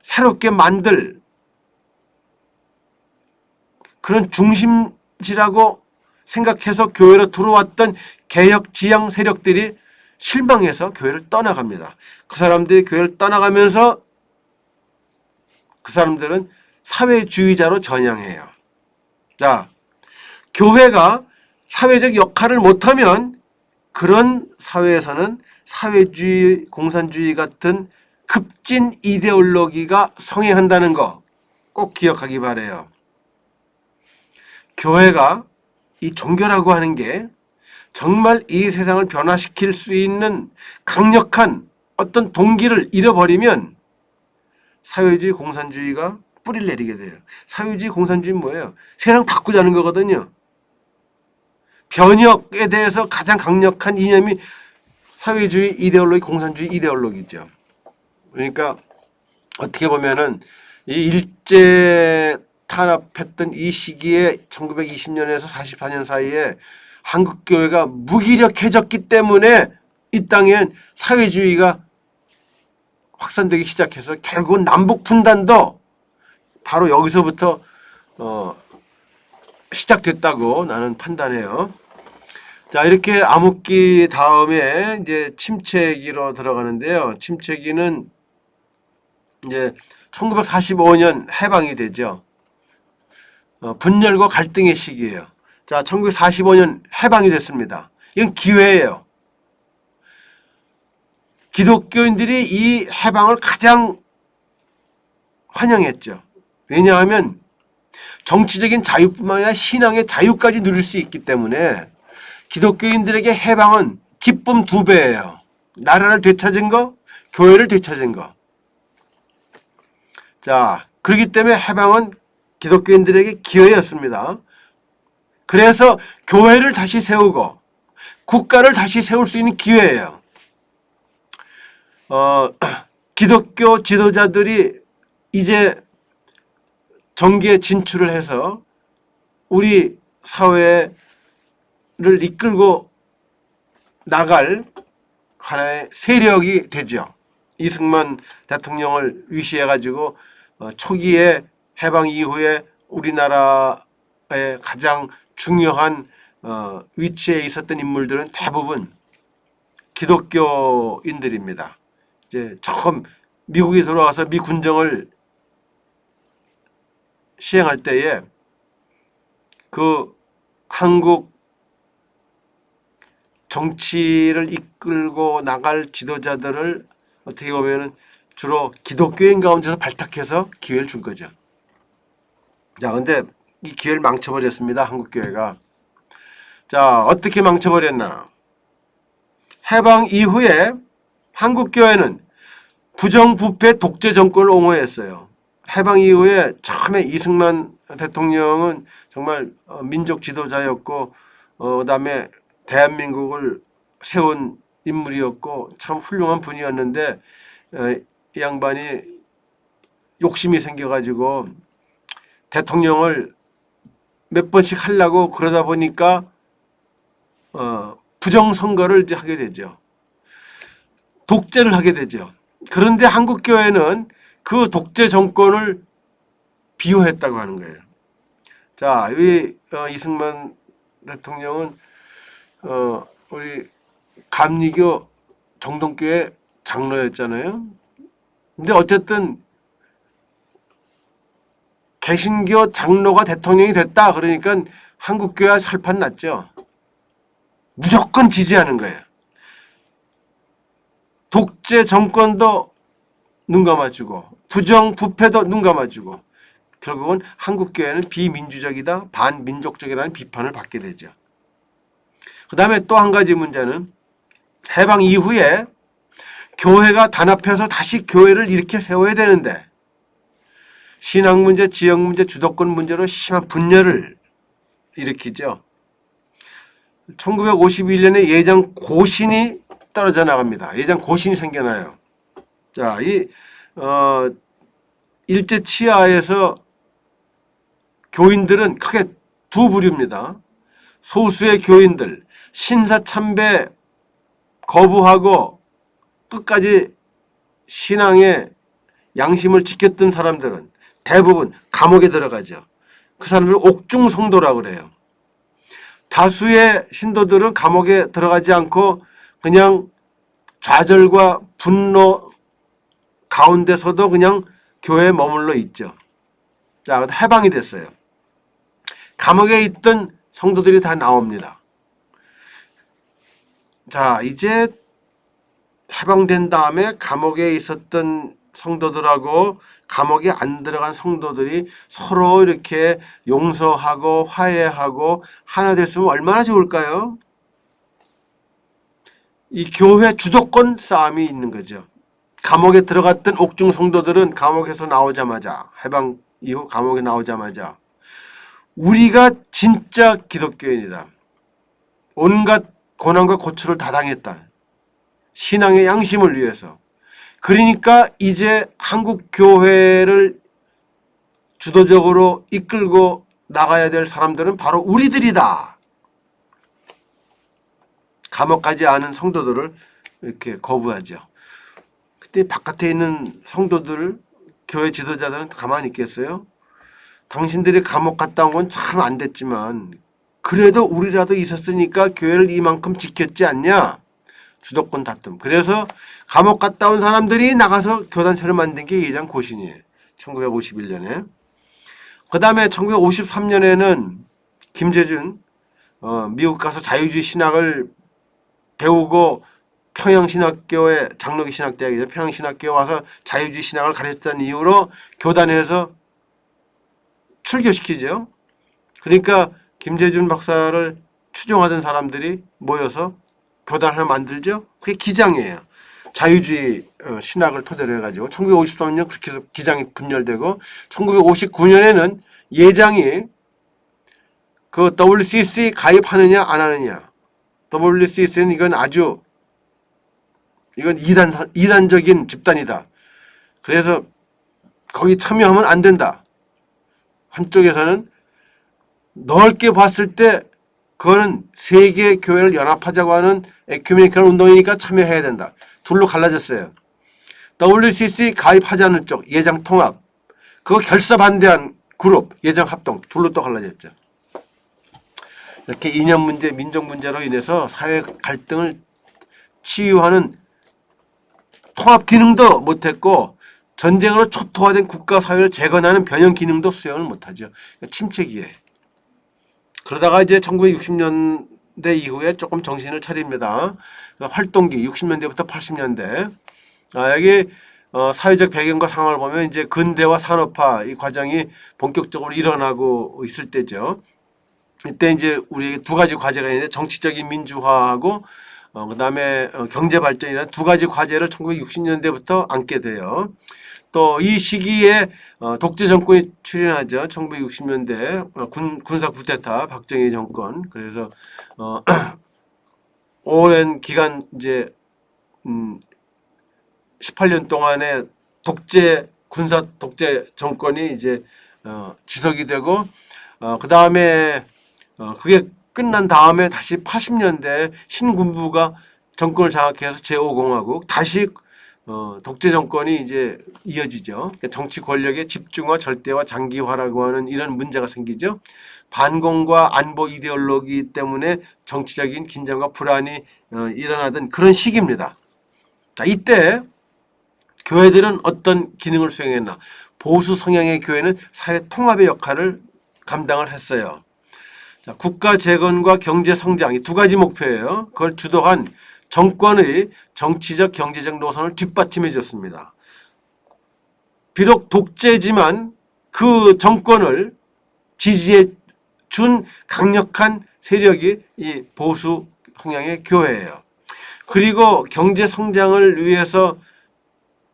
새롭게 만들 그런 중심지라고 생각해서 교회로 들어왔던 개혁 지향 세력들이 실망해서 교회를 떠나갑니다. 그 사람들이 교회를 떠나가면서 그 사람들은 사회주의자로 전향해요. 자, 교회가 사회적 역할을 못하면 그런 사회에서는 사회주의, 공산주의 같은 급진 이데올로기가 성행한다는 거 꼭 기억하기 바라요. 교회가 이 종교라고 하는 게 정말 이 세상을 변화시킬 수 있는 강력한 어떤 동기를 잃어버리면 사회주의, 공산주의가 뿌리를 내리게 돼요. 사회주의, 공산주의는 뭐예요? 세상 바꾸자는 거거든요. 변혁에 대해서 가장 강력한 이념이 사회주의 이데올로기, 공산주의 이데올로기죠. 그러니까 어떻게 보면은 이 일제 탄압했던 이 시기에 1920년에서 44년 사이에 한국교회가 무기력해졌기 때문에 이 땅엔 사회주의가 확산되기 시작해서 결국은 남북 분단도 바로 여기서부터 시작됐다고 나는 판단해요. 자, 이렇게 암흑기 다음에 이제 침체기로 들어가는데요. 침체기는 이제 1945년 해방이 되죠. 분열과 갈등의 시기예요. 자, 1945년 해방이 됐습니다. 이건 기회예요. 기독교인들이 이 해방을 가장 환영했죠. 왜냐하면 정치적인 자유뿐만 아니라 신앙의 자유까지 누릴 수 있기 때문에 기독교인들에게 해방은 기쁨 2배예요. 나라를 되찾은 거, 교회를 되찾은 거. 자, 그렇기 때문에 해방은 기독교인들에게 기회였습니다. 그래서 교회를 다시 세우고 국가를 다시 세울 수 있는 기회예요. 기독교 지도자들이 이제 정기에 진출을 해서 우리 사회를 이끌고 나갈 하나의 세력이 되죠. 이승만 대통령을 위시해가지고 초기에 해방 이후에 우리나라의 가장 중요한 위치에 있었던 인물들은 대부분 기독교인들입니다. 이제 처음 미국에 들어와서 미 군정을 시행할 때에 그 한국 정치를 이끌고 나갈 지도자들을 어떻게 보면 주로 기독교인 가운데서 발탁해서 기회를 준 거죠. 자, 근데 이 기회를 망쳐버렸습니다. 한국교회가. 자, 어떻게 망쳐버렸나? 해방 이후에 한국교회는 부정부패 독재 정권을 옹호했어요. 해방 이후에 처음에 이승만 대통령은 정말 민족 지도자였고 그다음에 대한민국을 세운 인물이었고 참 훌륭한 분이었는데 이 양반이 욕심이 생겨가지고 대통령을 몇 번씩 하려고 그러다 보니까 부정선거를 이제 하게 되죠. 독재를 하게 되죠. 그런데 한국교회는 그 독재 정권을 비호했다고 하는 거예요. 자, 이 이승만 대통령은 우리 감리교 정동교회 장로였잖아요. 근데 어쨌든 개신교 장로가 대통령이 됐다 그러니까 한국교회가 살판 났죠. 무조건 지지하는 거예요. 독재 정권도 눈 감아주고 부정부패도 눈 감아주고 결국은 한국교회는 비민주적이다, 반민족적이라는 비판을 받게 되죠. 그 다음에 또 한 가지 문제는 해방 이후에 교회가 단합해서 다시 교회를 이렇게 세워야 되는데 신앙 문제, 지역 문제, 주도권 문제로 심한 분열을 일으키죠. 1951년에 예장 고신이 떨어져 나갑니다. 예장 고신이 생겨나요. 자, 이 일제 치하에서 교인들은 크게 두 부류입니다. 소수의 교인들, 신사참배 거부하고 끝까지 신앙의 양심을 지켰던 사람들은 대부분 감옥에 들어가죠. 그 사람들을 옥중성도라고 그래요. 다수의 신도들은 감옥에 들어가지 않고 그냥 좌절과 분노 가운데서도 그냥 교회에 머물러 있죠. 자, 해방이 됐어요. 감옥에 있던 성도들이 다 나옵니다. 자, 이제 해방된 다음에 감옥에 있었던 성도들하고 감옥에 안 들어간 성도들이 서로 이렇게 용서하고 화해하고 하나 됐으면 얼마나 좋을까요? 이 교회 주도권 싸움이 있는 거죠. 감옥에 들어갔던 옥중 성도들은 감옥에서 나오자마자 해방 이후 감옥에 나오자마자 우리가 진짜 기독교인이다. 온갖 고난과 고초를 다 당했다. 신앙의 양심을 위해서. 그러니까 이제 한국 교회를 주도적으로 이끌고 나가야 될 사람들은 바로 우리들이다. 감옥 가지 않은 성도들을 이렇게 거부하죠. 그때 바깥에 있는 성도들, 교회 지도자들은 가만히 있겠어요? 당신들이 감옥 갔다 온 건 참 안 됐지만 그래도 우리라도 있었으니까 교회를 이만큼 지켰지 않냐. 주도권 다툼. 그래서 감옥 갔다 온 사람들이 나가서 교단체를 만든 게 예장 고신이에요. 1951년에. 그 다음에 1953년에는 김재준 미국 가서 자유주의 신학을 배우고 평양신학교에 장로교 신학대학이죠. 평양신학교에 와서 자유주의 신학을 가르쳤다는 이유로 교단에서 출교시키죠. 그러니까 김재준 박사를 추종하던 사람들이 모여서 교단 하나 만들죠. 그게 기장이에요. 자유주의 신학을 토대로 해가지고 1953년 그렇게 해서 기장이 분열되고 1959년에는 예장이 그 WCC 가입하느냐 안 하느냐. WCC는 이건 이단적인 집단이다. 그래서 거기 참여하면 안 된다. 한쪽에서는 넓게 봤을 때 그거는 세계 교회를 연합하자고 하는 에큐메니컬 운동이니까 참여해야 된다. 둘로 갈라졌어요. WCC 가입하자는 쪽 예장 통합, 그거 결사 반대한 그룹 예장 합동 둘로 또 갈라졌죠. 이렇게 이념 문제, 민족 문제로 인해서 사회 갈등을 치유하는 통합 기능도 못했고 전쟁으로 초토화된 국가 사회를 재건하는 변형 기능도 수행을 못하죠. 침체기에. 그러다가 이제 1960년대 이후에 조금 정신을 차립니다. 활동기 60년대부터 80년대. 여기 사회적 배경과 상황을 보면 이제 근대화 산업화 이 과정이 본격적으로 일어나고 있을 때죠. 이때 이제 우리에게 두 가지 과제가 있는데 정치적인 민주화하고 그다음에 경제 발전이라는 두 가지 과제를 1960년대부터 안게 돼요. 또 이 시기에 독재 정권이 출현하죠. 1960년대 군사 쿠데타 박정희 정권. 그래서 오랜 기간 이제 18년 동안의 군사 독재 정권이 이제 지속이 되고 그다음에 그게 끝난 다음에 다시 80년대 신군부가 정권을 장악해서 제5공화국 다시 독재 정권이 이제 이어지죠. 그러니까 정치 권력의 집중화, 절대화, 장기화라고 하는 이런 문제가 생기죠. 반공과 안보 이데올로기 때문에 정치적인 긴장과 불안이 일어나던 그런 시기입니다. 자, 이때 교회들은 어떤 기능을 수행했나? 보수 성향의 교회는 사회 통합의 역할을 감당을 했어요. 자, 국가 재건과 경제 성장 이 두 가지 목표예요. 그걸 주도한 정권의 정치적 경제적 노선을 뒷받침해 줬습니다. 비록 독재지만 그 정권을 지지해 준 강력한 세력이 이 보수 성향의 교회예요. 그리고 경제 성장을 위해서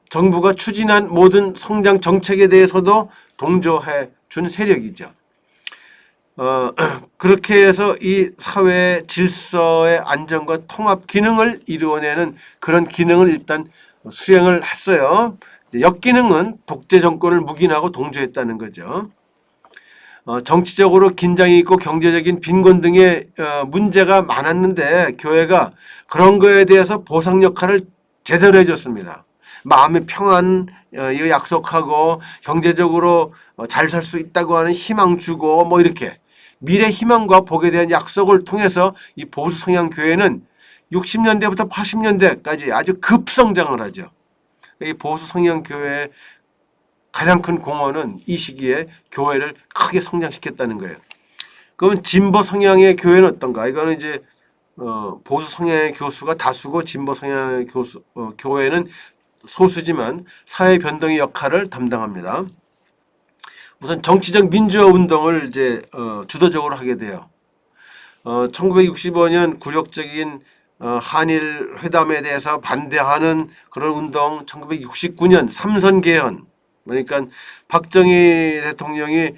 정부가 추진한 모든 성장 정책에 대해서도 동조해 준 세력이죠. 그렇게 해서 이 사회 질서의 안정과 통합 기능을 이루어내는 그런 기능을 일단 수행을 했어요. 역기능은 독재 정권을 묵인하고 동조했다는 거죠. 정치적으로 긴장이 있고 경제적인 빈곤 등의 문제가 많았는데 교회가 그런 거에 대해서 보상 역할을 제대로 해줬습니다. 마음의 평안 약속하고 경제적으로 잘 살 수 있다고 하는 희망 주고 뭐 이렇게 미래 희망과 복에 대한 약속을 통해서 이 보수 성향 교회는 60년대부터 80년대까지 아주 급성장을 하죠. 이 보수 성향 교회의 가장 큰 공헌은 이 시기에 교회를 크게 성장시켰다는 거예요. 그러면 진보 성향의 교회는 어떤가? 이거는 이제 보수 성향의 교수가 다수고 진보 성향의 교회는 소수지만 사회 변동의 역할을 담당합니다. 우선 정치적 민주화 운동을 이제 주도적으로 하게 돼요. 1965년 굴욕적인 한일 회담에 대해서 반대하는 그런 운동, 1969년 삼선 개헌, 그러니까 박정희 대통령이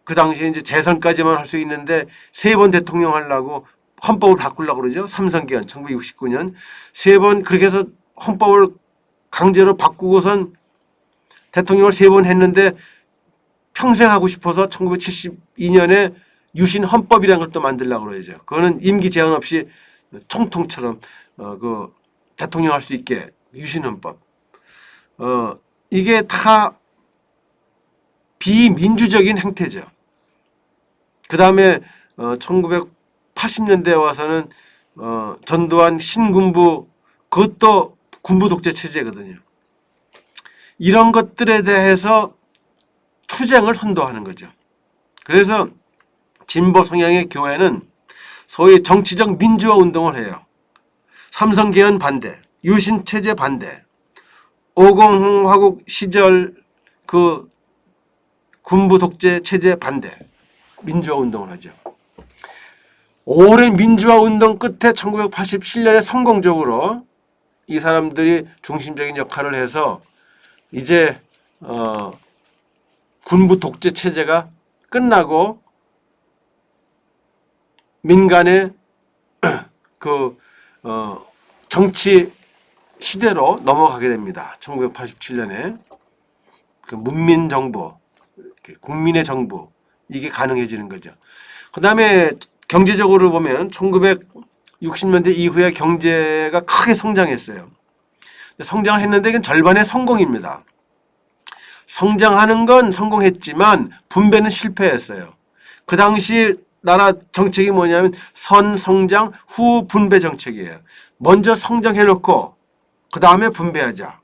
그 당시에 이제 재선까지만 할 수 있는데 세 번 대통령 하려고 헌법을 바꾸려고 그러죠. 삼선 개헌 1969년 세 번 그렇게 해서 헌법을 강제로 바꾸고선 대통령을 세 번 했는데 평생 하고 싶어서 1972년에 유신 헌법이라는 걸 또 만들려고 그러죠. 그거는 임기 제한 없이 총통처럼 그 대통령 할 수 있게 유신 헌법. 이게 다 비민주적인 행태죠. 그 다음에 1980년대에 와서는 전두환 신군부, 그것도 군부 독재 체제거든요. 이런 것들에 대해서 투쟁을 선도하는 거죠. 그래서 진보 성향의 교회는 소위 정치적 민주화 운동을 해요. 삼성개헌 반대, 유신체제 반대, 오공화국 시절 그 군부 독재 체제 반대, 민주화 운동을 하죠. 오랜 민주화 운동 끝에 1987년에 성공적으로 이 사람들이 중심적인 역할을 해서 이제 군부 독재 체제가 끝나고 민간의 그 정치 시대로 넘어가게 됩니다. 1987년에 그 문민 정부, 국민의 정부, 이게 가능해지는 거죠. 그 다음에 경제적으로 보면 1960년대 이후에 경제가 크게 성장했어요. 성장을 했는데 이건 절반의 성공입니다. 성장하는 건 성공했지만 분배는 실패했어요. 그 당시 나라 정책이 뭐냐면 선성장 후 분배 정책이에요. 먼저 성장해놓고 그 다음에 분배하자.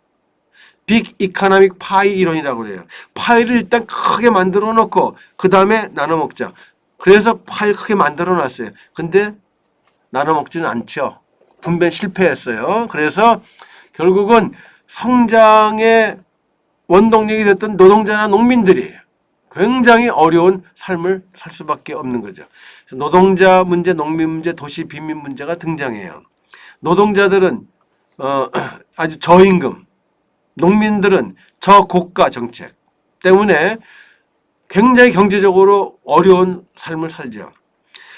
빅 이코노믹 파이 이론이라고 그래요. 파이를 일단 크게 만들어 놓고 그 다음에 나눠 먹자. 그래서 파이를 크게 만들어 놨어요. 근데 나눠 먹지는 않죠. 분배 실패했어요. 그래서 결국은 성장의 원동력이 됐던 노동자나 농민들이 굉장히 어려운 삶을 살 수밖에 없는 거죠. 노동자 문제, 농민 문제, 도시 빈민 문제가 등장해요. 노동자들은 아주 저임금, 농민들은 저고가 정책 때문에 굉장히 경제적으로 어려운 삶을 살죠.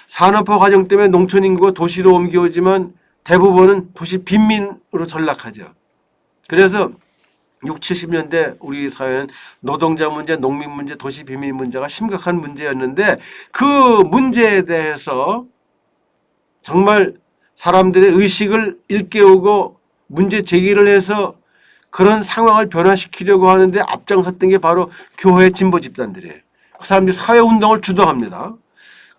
산업화 과정 때문에 농촌 인구가 도시로 옮겨오지만 대부분은 도시 빈민으로 전락하죠. 그래서 60, 70년대 우리 사회는 노동자 문제, 농민 문제, 도시 빈민 문제가 심각한 문제였는데 그 문제에 대해서 정말 사람들의 의식을 일깨우고 문제 제기를 해서 그런 상황을 변화시키려고 하는데 앞장섰던 게 바로 교회 진보 집단들이에요. 그 사람들이 사회운동을 주도합니다.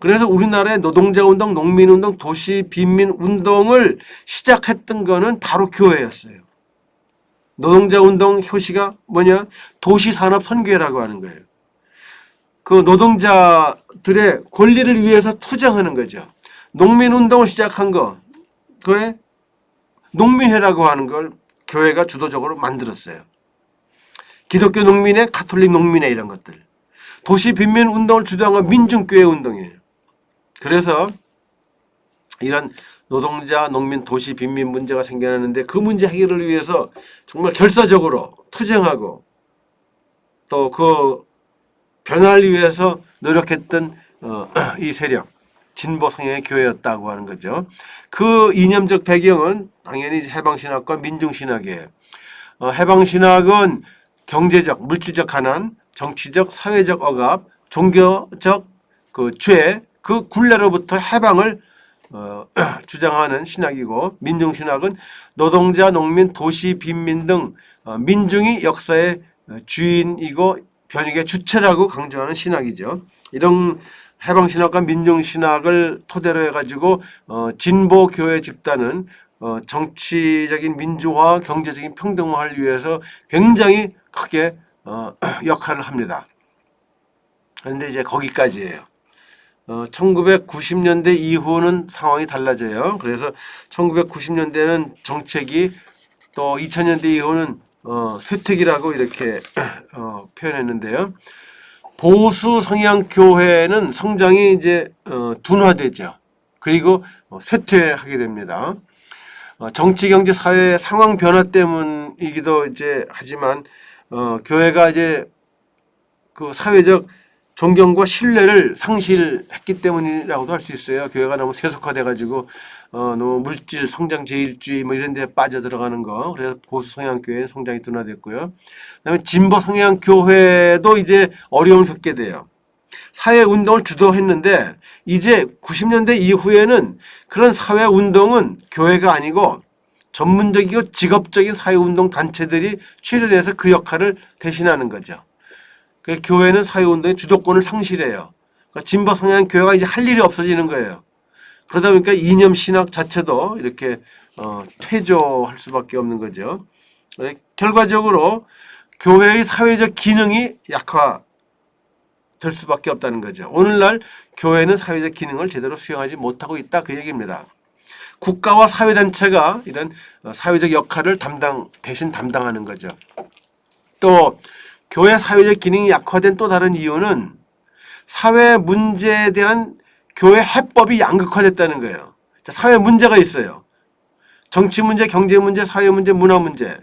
그래서 우리나라의 노동자운동, 농민운동, 도시 빈민운동을 시작했던 거는 바로 교회였어요. 노동자운동 효시가 뭐냐? 도시산업선교회라고 하는 거예요. 그 노동자들의 권리를 위해서 투쟁하는 거죠. 농민운동을 시작한 거, 그에 농민회라고 하는 걸 교회가 주도적으로 만들었어요. 기독교 농민회, 가톨릭 농민회 이런 것들. 도시 빈민 운동을 주도한 건 민중교회 운동이에요. 그래서 이런 노동자, 농민, 도시 빈민 문제가 생겨나는데 그 문제 해결을 위해서 정말 결사적으로 투쟁하고 또 그 변화를 위해서 노력했던 이 세력, 진보 성향의 교회였다고 하는 거죠. 그 이념적 배경은 당연히 해방신학과 민중신학이에요. 해방신학은 경제적, 물질적 가난, 정치적, 사회적 억압, 종교적 그 죄, 그 굴레로부터 해방을 주장하는 신학이고, 민중신학은 노동자, 농민, 도시, 빈민 등 민중이 역사의 주인이고 변혁의 주체라고 강조하는 신학이죠. 이런 해방신학과 민중신학을 토대로 해가지고 진보 교회 집단은 정치적인 민주화, 경제적인 평등화를 위해서 굉장히 크게 역할을 합니다. 그런데 이제 거기까지예요. 1990년대 이후는 상황이 달라져요. 그래서 1990년대는 정책이, 또 2000년대 이후는 쇠퇴기라고 이렇게 표현했는데요. 보수 성향 교회는 성장이 이제 둔화되죠. 그리고 쇠퇴하게 됩니다. 정치, 경제, 사회 상황 변화 때문이기도 이제 하지만 교회가 이제 그 사회적 존경과 신뢰를 상실했기 때문이라고도 할 수 있어요. 교회가 너무 세속화돼가지고 너무 물질, 성장 제일주의 뭐 이런 데 빠져들어가는 거. 그래서 보수 성향 교회는 성장이 둔화됐고요. 그다음에 진보 성향 교회도 이제 어려움을 겪게 돼요. 사회 운동을 주도했는데 이제 90년대 이후에는 그런 사회 운동은 교회가 아니고 전문적이고 직업적인 사회 운동 단체들이 출연해서 그 역할을 대신하는 거죠. 교회는 사회운동의 주도권을 상실해요. 그러니까 진보 성향 교회가 이제 할 일이 없어지는 거예요. 그러다 보니까 이념 신학 자체도 이렇게 퇴조할 수밖에 없는 거죠. 결과적으로 교회의 사회적 기능이 약화될 수밖에 없다는 거죠. 오늘날 교회는 사회적 기능을 제대로 수행하지 못하고 있다, 그 얘기입니다. 국가와 사회단체가 이런 사회적 역할을 대신 담당하는 거죠. 또 교회 사회적 기능이 약화된 또 다른 이유는 사회 문제에 대한 교회 해법이 양극화됐다는 거예요. 사회 문제가 있어요. 정치 문제, 경제 문제, 사회 문제, 문화 문제.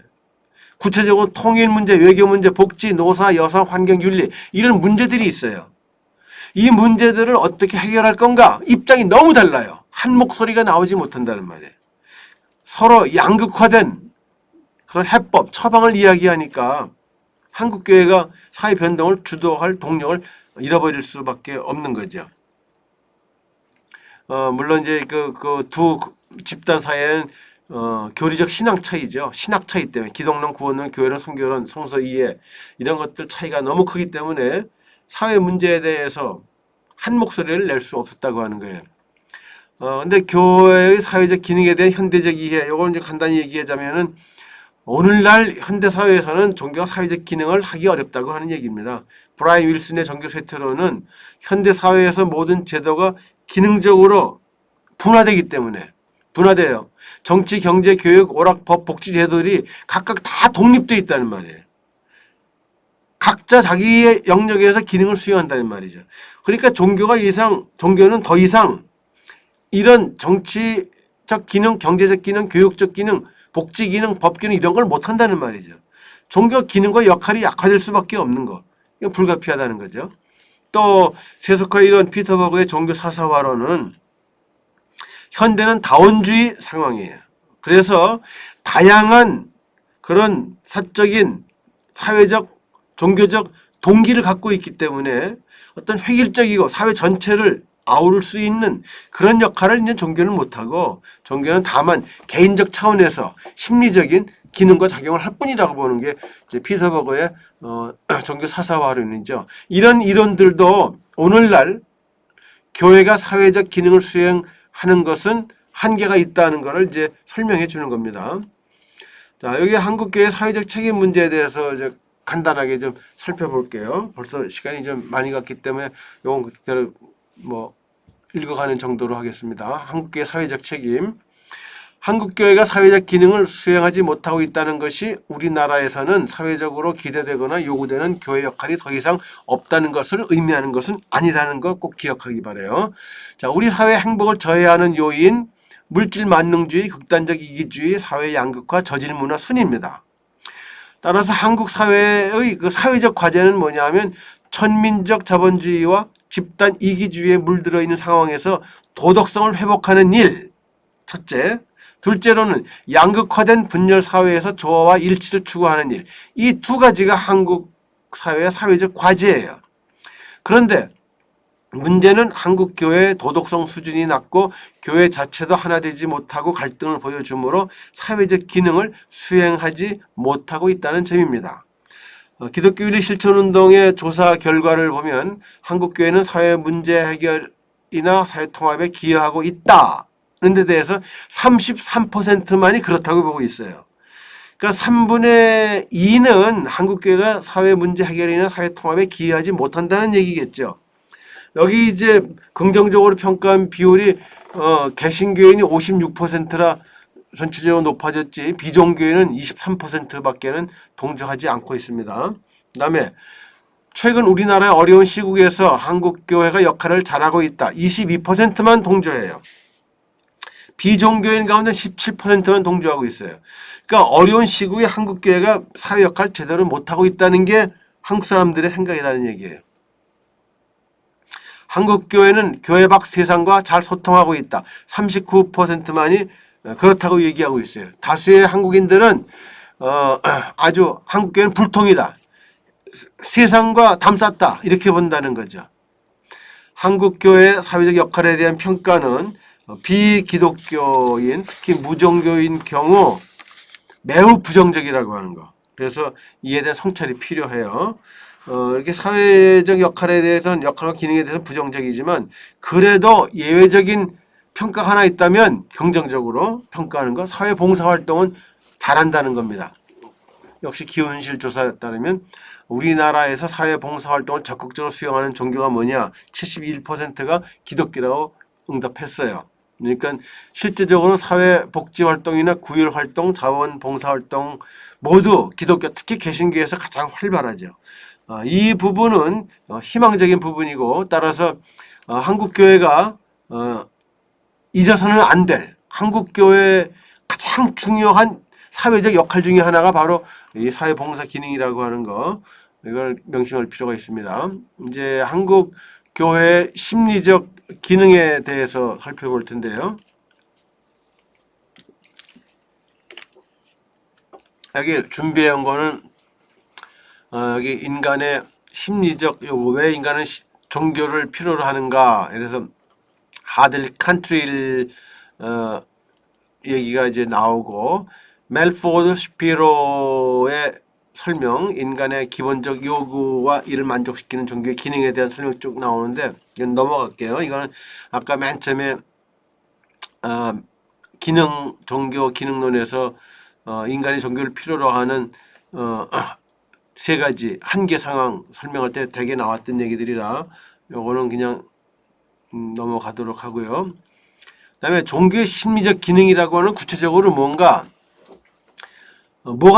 구체적으로 통일 문제, 외교 문제, 복지, 노사, 여성, 환경, 윤리 이런 문제들이 있어요. 이 문제들을 어떻게 해결할 건가? 입장이 너무 달라요. 한 목소리가 나오지 못한다는 말이에요. 서로 양극화된 그런 해법, 처방을 이야기하니까 한국교회가 사회 변동을 주도할 동력을 잃어버릴 수밖에 없는 거죠. 물론 이제 그 두 집단 사이에는 교리적 신앙 차이죠. 신학 차이 때문에 기독론, 구원론, 교회론, 선교론, 성서 이해 이런 것들 차이가 너무 크기 때문에 사회 문제에 대해서 한 목소리를 낼 수 없었다고 하는 거예요. 근데 교회의 사회적 기능에 대한 현대적 이해, 요걸 이제 간단히 얘기하자면은 오늘날 현대 사회에서는 종교가 사회적 기능을 하기 어렵다고 하는 얘기입니다. 브라이언 윌슨의 종교 쇠퇴론은 현대 사회에서 모든 제도가 기능적으로 분화되기 때문에 분화돼요. 정치, 경제, 교육, 오락, 법, 복지 제도들이 각각 다 독립되어 있다는 말이에요. 각자 자기의 영역에서 기능을 수행한다는 말이죠. 그러니까 종교는 더 이상 이런 정치적 기능, 경제적 기능, 교육적 기능, 복지 기능, 법 기능 이런 걸 못한다는 말이죠. 종교 기능과 역할이 약화될 수밖에 없는 거. 이건 불가피하다는 거죠. 또 세속화 이론 피터 버그의 종교 사사화론은 현대는 다원주의 상황이에요. 그래서 다양한 그런 사적인 사회적 종교적 동기를 갖고 있기 때문에 어떤 획일적이고 사회 전체를 아우를 수 있는 그런 역할을 이제 종교는 못하고 종교는 다만 개인적 차원에서 심리적인 기능과 작용을 할 뿐이라고 보는 게 이제 피터 버거의 종교 사사화론이죠. 이런 이론들도 오늘날 교회가 사회적 기능을 수행하는 것은 한계가 있다는 것을 이제 설명해 주는 겁니다. 자, 여기 한국교회 사회적 책임 문제에 대해서 이제 간단하게 좀 살펴볼게요. 벌써 시간이 좀 많이 갔기 때문에 요건 그대로 읽어가는 정도로 하겠습니다. 한국교회 사회적 책임. 한국교회가 사회적 기능을 수행하지 못하고 있다는 것이 우리나라에서는 사회적으로 기대되거나 요구되는 교회 역할이 더 이상 없다는 것을 의미하는 것은 아니라는 거 꼭 기억하기 바라요. 자, 우리 사회 행복을 저해하는 요인, 물질 만능주의, 극단적 이기주의, 사회 양극화, 저질 문화 순입니다. 따라서 한국 사회의 그 사회적 과제는 뭐냐 하면 천민적 자본주의와 집단 이기주의에 물들어 있는 상황에서 도덕성을 회복하는 일, 첫째. 둘째로는 양극화된 분열 사회에서 조화와 일치를 추구하는 일. 이 두 가지가 한국 사회의 사회적 과제예요. 그런데 문제는 한국 교회의 도덕성 수준이 낮고 교회 자체도 하나 되지 못하고 갈등을 보여주므로 사회적 기능을 수행하지 못하고 있다는 점입니다. 기독교인의 실천운동의 조사 결과를 보면 한국 교회는 사회 문제 해결이나 사회 통합에 기여하고 있다는 데 대해서 33%만이 그렇다고 보고 있어요. 그러니까 3분의 2는 한국 교회가 사회 문제 해결이나 사회 통합에 기여하지 못한다는 얘기겠죠. 여기 이제 긍정적으로 평가한 비율이 개신교인이 56%라 전체적으로 높아졌지 비종교인은 23%밖에는 동조하지 않고 있습니다. 그다음에 최근 우리나라의 어려운 시국에서 한국교회가 역할을 잘하고 있다. 22%만 동조해요. 비종교인 가운데 17%만 동조하고 있어요. 그러니까 어려운 시국에 한국교회가 사회 역할을 제대로 못하고 있다는 게 한국 사람들의 생각이라는 얘기예요. 한국교회는 교회 밖 세상과 잘 소통하고 있다. 39%만이 그렇다고 얘기하고 있어요. 다수의 한국인들은 아주 한국교회는 불통이다. 세상과 담쌌다. 이렇게 본다는 거죠. 한국교회 사회적 역할에 대한 평가는 비기독교인, 특히 무종교인 경우 매우 부정적이라고 하는 거. 그래서 이에 대한 성찰이 필요해요. 이렇게 사회적 역할과 기능에 대해서는 부정적이지만 그래도 예외적인 평가가 하나 있다면 긍정적으로 평가하는 거, 사회 봉사 활동은 잘한다는 겁니다. 역시 기훈실 조사에 따르면 우리나라에서 사회 봉사 활동을 적극적으로 수용하는 종교가 뭐냐? 71%가 기독교라고 응답했어요. 그러니까 실제적으로 사회 복지 활동이나 구휼 활동, 자원 봉사 활동 모두 기독교, 특히 개신교에서 가장 활발하죠. 이 부분은 희망적인 부분이고, 따라서 한국 교회가 잊어서는 안 될 한국 교회의 가장 중요한 사회적 역할 중에 하나가 바로 이 사회봉사 기능이라고 하는 거, 이걸 명심할 필요가 있습니다. 이제 한국 교회의 심리적 기능에 대해서 살펴볼 텐데요. 여기 준비해 온 거는 여기 인간의 심리적 요구, 왜 인간은 종교를 필요로 하는가에 대해서 하델 칸트릴 얘기가 이제 나오고, 멜포드 스피로의 설명, 인간의 기본적 요구와 이를 만족시키는 종교의 기능에 대한 설명 쭉 나오는데 이건 넘어갈게요. 이거는 아까 맨 처음에 종교 기능론에서 인간이 종교를 필요로 하는 세 가지 한계 상황 설명할 때 되게 나왔던 얘기들이라 요거는 그냥 넘어가도록 하고요. 그 다음에 종교의 심리적 기능이라고 하는 구체적으로 뭐가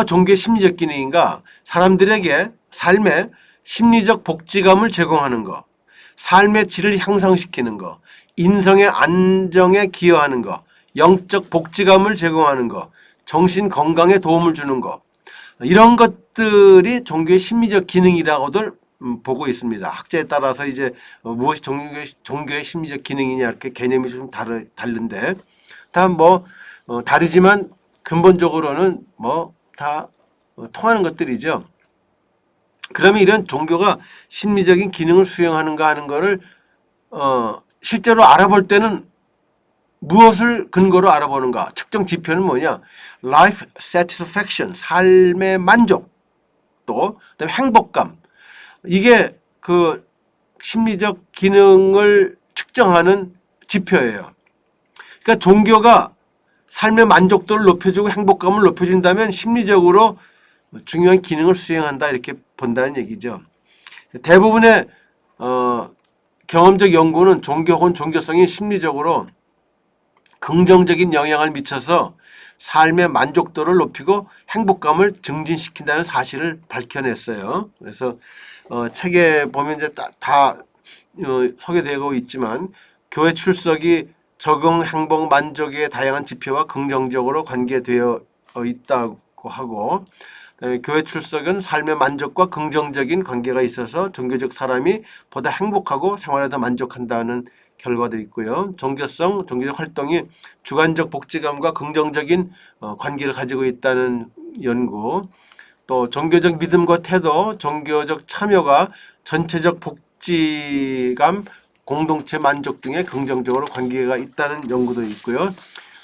종교의 심리적 기능인가? 사람들에게 삶의 심리적 복지감을 제공하는 거, 삶의 질을 향상시키는 거, 인성의 안정에 기여하는 거, 영적 복지감을 제공하는 거, 정신 건강에 도움을 주는 거, 이런 것들이 종교의 심리적 기능이라고들 보고 있습니다. 학자에 따라서 이제 무엇이 종교의 심리적 기능이냐 이렇게 개념이 좀 다른데, 다 다르지만 근본적으로는 다 통하는 것들이죠. 그러면 이런 종교가 심리적인 기능을 수행하는가 하는 거를 실제로 알아볼 때는 무엇을 근거로 알아보는가? 측정 지표는 뭐냐? Life satisfaction, 삶의 만족, 또 그다음에 행복감. 이게 그 심리적 기능을 측정하는 지표예요. 그러니까 종교가 삶의 만족도를 높여주고 행복감을 높여준다면 심리적으로 중요한 기능을 수행한다 이렇게 본다는 얘기죠. 대부분의 경험적 연구는 종교 혹은 종교성이 심리적으로 긍정적인 영향을 미쳐서 삶의 만족도를 높이고 행복감을 증진시킨다는 사실을 밝혀냈어요. 그래서 책에 보면 이제 다 소개되고 있지만 교회 출석이 적응, 행복, 만족의 다양한 지표와 긍정적으로 관계되어 있다고 하고, 교회 출석은 삶의 만족과 긍정적인 관계가 있어서 종교적 사람이 보다 행복하고 생활에 더 만족한다는 결과도 있고요. 종교성, 종교적 활동이 주관적 복지감과 긍정적인 관계를 가지고 있다는 연구, 또 종교적 믿음과 태도, 종교적 참여가 전체적 복지감, 공동체 만족 등에 긍정적으로 관계가 있다는 연구도 있고요.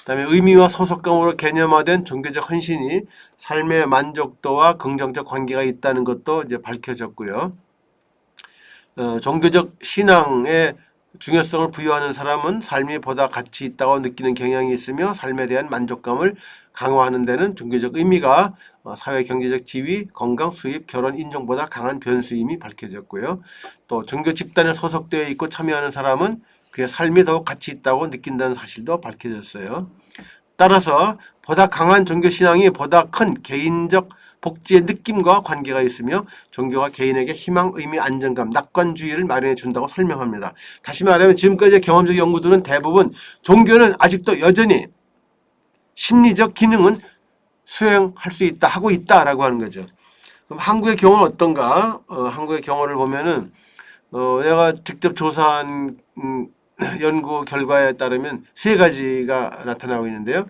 그다음에 의미와 소속감으로 개념화된 종교적 헌신이 삶의 만족도와 긍정적 관계가 있다는 것도 이제 밝혀졌고요. 종교적 신앙에 중요성을 부여하는 사람은 삶이 보다 가치 있다고 느끼는 경향이 있으며 삶에 대한 만족감을 강화하는 데는 종교적 의미가 사회 경제적 지위, 건강, 수입, 결혼, 인종보다 강한 변수임이 밝혀졌고요. 또 종교 집단에 소속되어 있고 참여하는 사람은 그의 삶이 더 가치 있다고 느낀다는 사실도 밝혀졌어요. 따라서 보다 강한 종교신앙이 보다 큰 개인적 복지의 느낌과 관계가 있으며 종교가 개인에게 희망, 의미, 안정감, 낙관주의를 마련해 준다고 설명합니다. 다시 말하면 지금까지의 경험적 연구들은 대부분 종교는 아직도 여전히 심리적 기능은 수행할 수 있다, 하고 있다라고 하는 거죠. 그럼 한국의 경우는 어떤가? 한국의 경우를 보면은 내가 직접 조사한 연구 결과에 따르면 세 가지가 나타나고 있는데요.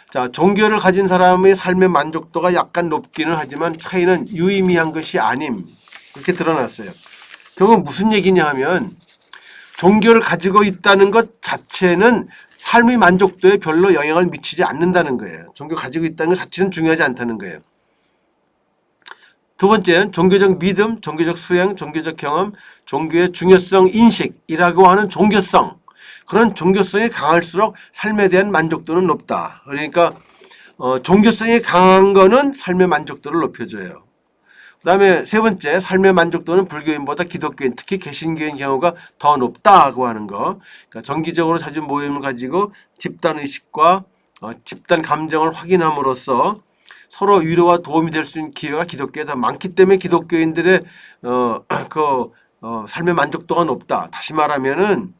자, 종교를 가진 사람의 삶의 만족도가 약간 높기는 하지만 차이는 유의미한 것이 아님, 이렇게 드러났어요. 결국 무슨 얘기냐 하면 종교를 가지고 있다는 것 자체는 삶의 만족도에 별로 영향을 미치지 않는다는 거예요. 종교 가지고 있다는 것 자체는 중요하지 않다는 거예요. 두 번째는 종교적 믿음, 종교적 수행, 종교적 경험, 종교의 중요성 인식이라고 하는 종교성. 그런 종교성이 강할수록 삶에 대한 만족도는 높다. 그러니까 종교성이 강한 거는 삶의 만족도를 높여줘요. 그 다음에 세 번째, 삶의 만족도는 불교인보다 기독교인, 특히 개신교인 경우가 더 높다고 하는 거. 그러니까 정기적으로 자주 모임을 가지고 집단의식과 집단 감정을 확인함으로써 서로 위로와 도움이 될 수 있는 기회가 기독교에 더 많기 때문에 기독교인들의 삶의 만족도가 높다. 다시 말하면은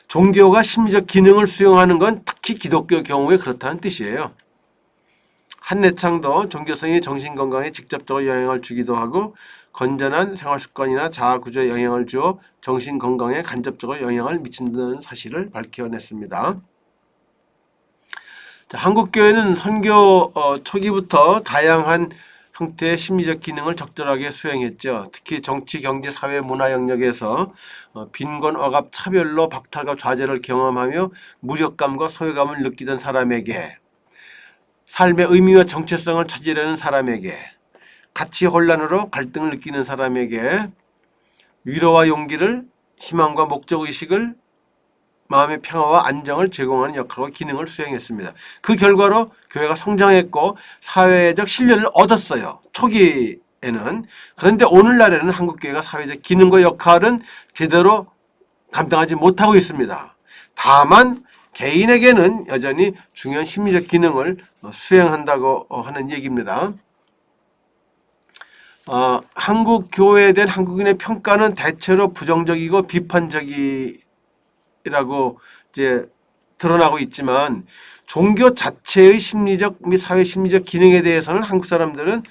종교가 심리적 기능을 수행하는 건 특히 기독교 경우에 그렇다는 뜻이에요. 한내창도 종교성이 정신건강에 직접적으로 영향을 주기도 하고 건전한 생활습관이나 자아구조에 영향을 주어 정신건강에 간접적으로 영향을 미친다는 사실을 밝혀냈습니다. 자, 한국교회는 선교 초기부터 다양한 형태의 심리적 기능을 적절하게 수행했죠. 특히 정치, 경제, 사회, 문화 영역에서 빈곤, 억압, 차별로 박탈과 좌절을 경험하며 무력감과 소외감을 느끼던 사람에게, 삶의 의미와 정체성을 찾으려는 사람에게, 가치 혼란으로 갈등을 느끼는 사람에게 위로와 용기를, 희망과 목적의식을, 마음의 평화와 안정을 제공하는 역할과 기능을 수행했습니다. 그 결과로 교회가 성장했고 사회적 신뢰를 얻었어요. 초기에는. 그런데 오늘날에는 한국교회가 사회적 기능과 역할은 제대로 감당하지 못하고 있습니다. 다만 개인에게는 여전히 중요한 심리적 기능을 수행한다고 하는 얘기입니다. 한국 교회에 대한 한국인의 평가는 대체로 부정적이고 비판적이라고 이제 드러나고 있지만 종교 자체의 심리적 및 사회 심리적 기능에 대해서는 한국 사람들은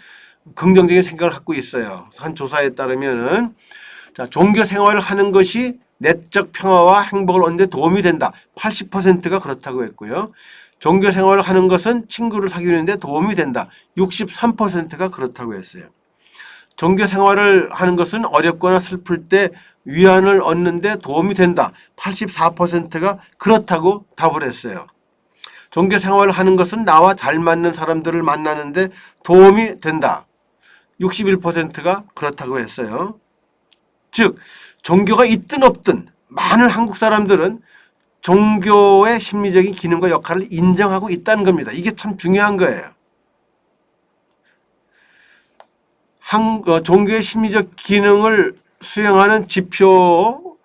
긍정적인 생각을 갖고 있어요. 한 조사에 따르면은 종교 생활을 하는 것이 내적 평화와 행복을 얻는 데 도움이 된다. 80%가 그렇다고 했고요. 종교 생활을 하는 것은 친구를 사귀는 데 도움이 된다. 63%가 그렇다고 했어요. 종교 생활을 하는 것은 어렵거나 슬플 때 위안을 얻는 데 도움이 된다. 84%가 그렇다고 답을 했어요. 종교 생활을 하는 것은 나와 잘 맞는 사람들을 만나는 데 도움이 된다. 61%가 그렇다고 했어요. 즉 종교가 있든 없든 많은 한국 사람들은 종교의 심리적인 기능과 역할을 인정하고 있다는 겁니다. 이게 참 중요한 거예요. 종교의 심리적 기능을 수행하는 지표,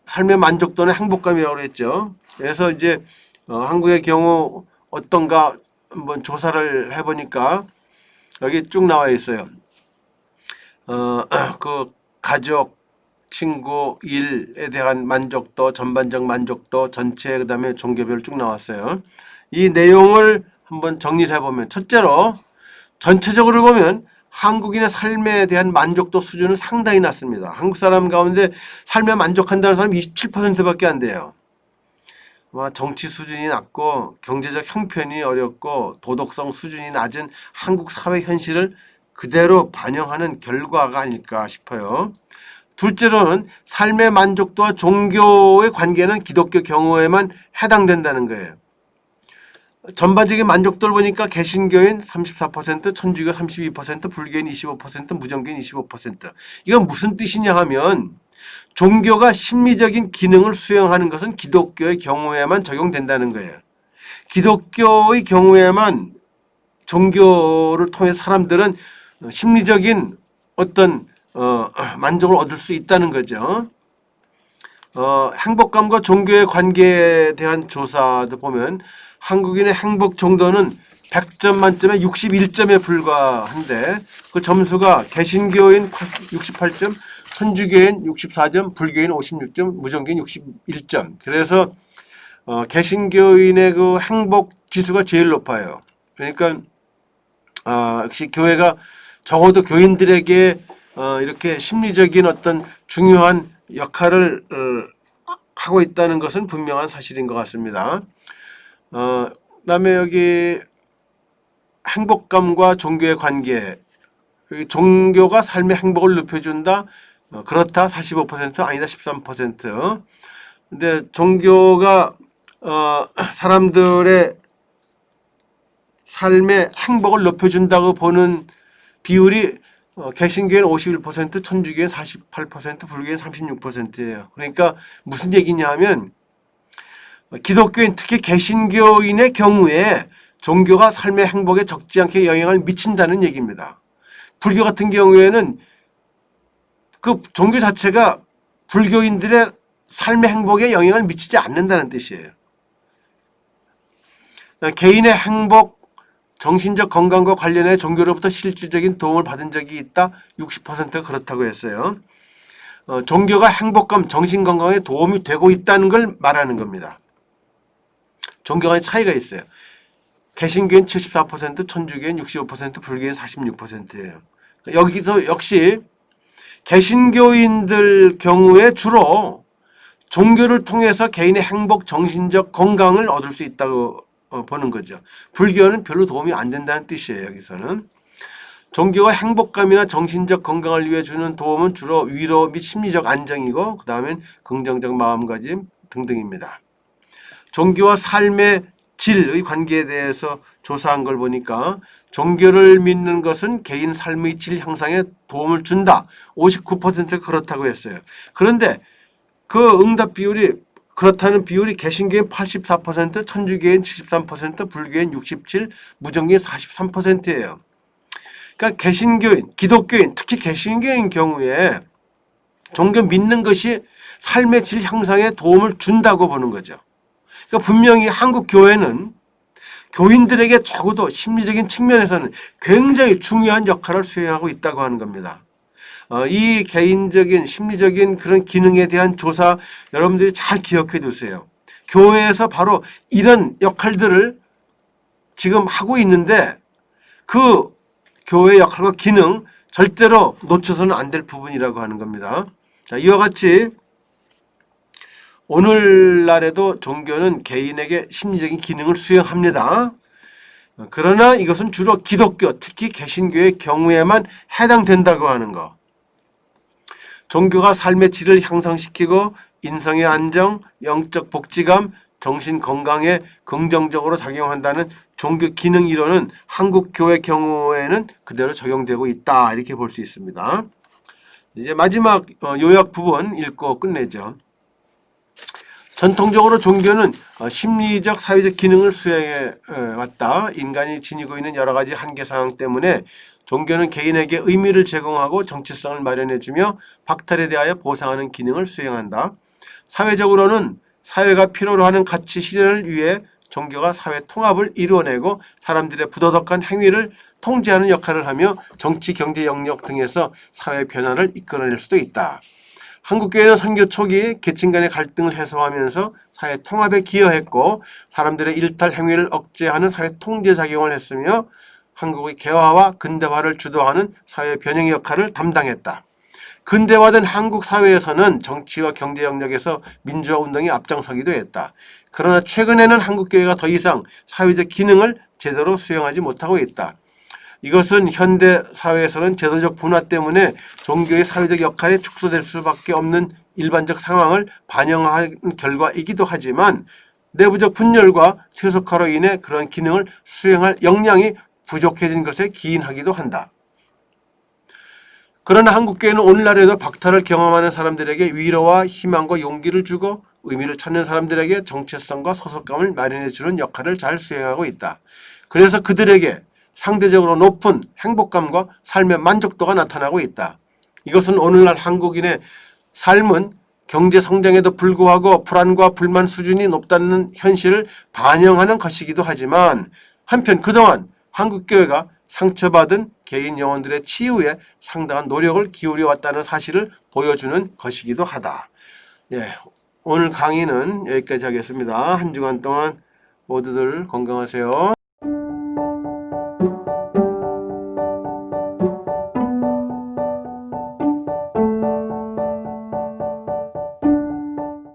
삶의 만족도는 행복감이라고 했죠. 그래서 이제 한국의 경우 어떤가 한번 조사를 해보니까 여기 쭉 나와 있어요. 그 가족, 친구, 일에 대한 만족도, 전반적 만족도, 전체 그다음에 종교별 쭉 나왔어요. 이 내용을 한번 정리를 해보면 첫째로 전체적으로 보면 한국인의 삶에 대한 만족도 수준은 상당히 낮습니다. 한국 사람 가운데 삶에 만족한다는 사람 27%밖에 안 돼요. 정치 수준이 낮고 경제적 형편이 어렵고 도덕성 수준이 낮은 한국 사회 현실을 그대로 반영하는 결과가 아닐까 싶어요. 둘째로는 삶의 만족도와 종교의 관계는 기독교 경우에만 해당된다는 거예요. 전반적인 만족도를 보니까 개신교인 34%, 천주교 32%, 불교인 25%, 무정교인 25%. 이건 무슨 뜻이냐 하면 종교가 심리적인 기능을 수행하는 것은 기독교의 경우에만 적용된다는 거예요. 기독교의 경우에만 종교를 통해 사람들은 심리적인 어떤 만족을 얻을 수 있다는 거죠. 행복감과 종교의 관계에 대한 조사도 보면 한국인의 행복 정도는 100점 만점에 61점에 불과한데 그 점수가 개신교인 68점, 천주교인 64점, 불교인 56점, 무정교인 61점. 그래서 개신교인의 그 행복 지수가 제일 높아요. 그러니까 역시 교회가 적어도 교인들에게 이렇게 심리적인 어떤 중요한 역할을 하고 있다는 것은 분명한 사실인 것 같습니다. 그다음에 여기 행복감과 종교의 관계, 종교가 삶의 행복을 높여준다. 그렇다 45%, 아니다 13%. 근데 종교가 사람들의 삶의 행복을 높여준다고 보는 비율이 개신교회는 51%, 천주교회는 48%, 불교회는 36%예요. 그러니까 무슨 얘기냐 하면 기독교인, 특히 개신교인의 경우에 종교가 삶의 행복에 적지 않게 영향을 미친다는 얘기입니다. 불교 같은 경우에는 그 종교 자체가 불교인들의 삶의 행복에 영향을 미치지 않는다는 뜻이에요. 개인의 행복, 정신적 건강과 관련해 종교로부터 실질적인 도움을 받은 적이 있다. 60%가 그렇다고 했어요. 종교가 행복감, 정신건강에 도움이 되고 있다는 걸 말하는 겁니다. 종교 간의 차이가 있어요. 개신교는 74%, 천주교는 65%, 불교는 46%예요. 여기서 역시 개신교인들 경우에 주로 종교를 통해서 개인의 행복, 정신적 건강을 얻을 수 있다고 보는 거죠. 불교는 별로 도움이 안 된다는 뜻이에요. 여기서는. 종교가 행복감이나 정신적 건강을 위해 주는 도움은 주로 위로 및 심리적 안정이고 그 다음엔 긍정적 마음가짐 등등입니다. 종교와 삶의 질의 관계에 대해서 조사한 걸 보니까 종교를 믿는 것은 개인 삶의 질 향상에 도움을 준다. 59%가 그렇다고 했어요. 그런데 그 응답 비율이 그렇다는 비율이 개신교인 84%, 천주교인 73%, 불교인 67%, 무종교인 43%예요. 그러니까 개신교인, 기독교인, 특히 개신교인 경우에 종교 믿는 것이 삶의 질 향상에 도움을 준다고 보는 거죠. 그러니까 분명히 한국 교회는 교인들에게 적어도 심리적인 측면에서는 굉장히 중요한 역할을 수행하고 있다고 하는 겁니다. 이 개인적인 심리적인 그런 기능에 대한 조사 여러분들이 잘 기억해 두세요. 교회에서 바로 이런 역할들을 지금 하고 있는데 그 교회의 역할과 기능 절대로 놓쳐서는 안 될 부분이라고 하는 겁니다. 자, 이와 같이 오늘날에도 종교는 개인에게 심리적인 기능을 수행합니다. 그러나 이것은 주로 기독교, 특히 개신교의 경우에만 해당된다고 하는 것. 종교가 삶의 질을 향상시키고 인성의 안정, 영적 복지감, 정신 건강에 긍정적으로 작용한다는 종교 기능 이론은 한국 교회 경우에는 그대로 적용되고 있다. 이렇게 볼 수 있습니다. 이제 마지막 요약 부분 읽고 끝내죠. 전통적으로 종교는 심리적, 사회적 기능을 수행해 왔다. 인간이 지니고 있는 여러 가지 한계 상황 때문에 종교는 개인에게 의미를 제공하고 정체성을 마련해주며 박탈에 대하여 보상하는 기능을 수행한다. 사회적으로는 사회가 필요로 하는 가치 실현을 위해 종교가 사회 통합을 이루어내고 사람들의 부도덕한 행위를 통제하는 역할을 하며 정치, 경제 영역 등에서 사회 변화를 이끌어낼 수도 있다. 한국교회는 선교 초기 계층 간의 갈등을 해소하면서 사회 통합에 기여했고 사람들의 일탈 행위를 억제하는 사회 통제 작용을 했으며 한국의 개화와 근대화를 주도하는 사회 변형 역할을 담당했다. 근대화된 한국 사회에서는 정치와 경제 영역에서 민주화 운동이 앞장서기도 했다. 그러나 최근에는 한국교회가 더 이상 사회적 기능을 제대로 수행하지 못하고 있다. 이것은 현대 사회에서는 제도적 분화 때문에 종교의 사회적 역할이 축소될 수밖에 없는 일반적 상황을 반영한 결과이기도 하지만 내부적 분열과 세속화로 인해 그런 기능을 수행할 역량이 부족해진 것에 기인하기도 한다. 그러나 한국교회는 오늘날에도 박탈을 경험하는 사람들에게 위로와 희망과 용기를 주고 의미를 찾는 사람들에게 정체성과 소속감을 마련해주는 역할을 잘 수행하고 있다. 그래서 그들에게 상대적으로 높은 행복감과 삶의 만족도가 나타나고 있다. 이것은 오늘날 한국인의 삶은 경제 성장에도 불구하고 불안과 불만 수준이 높다는 현실을 반영하는 것이기도 하지만 한편 그동안 한국교회가 상처받은 개인 영혼들의 치유에 상당한 노력을 기울여 왔다는 사실을 보여주는 것이기도 하다. 예, 오늘 강의는 여기까지 하겠습니다. 한 주간 동안 모두들 건강하세요.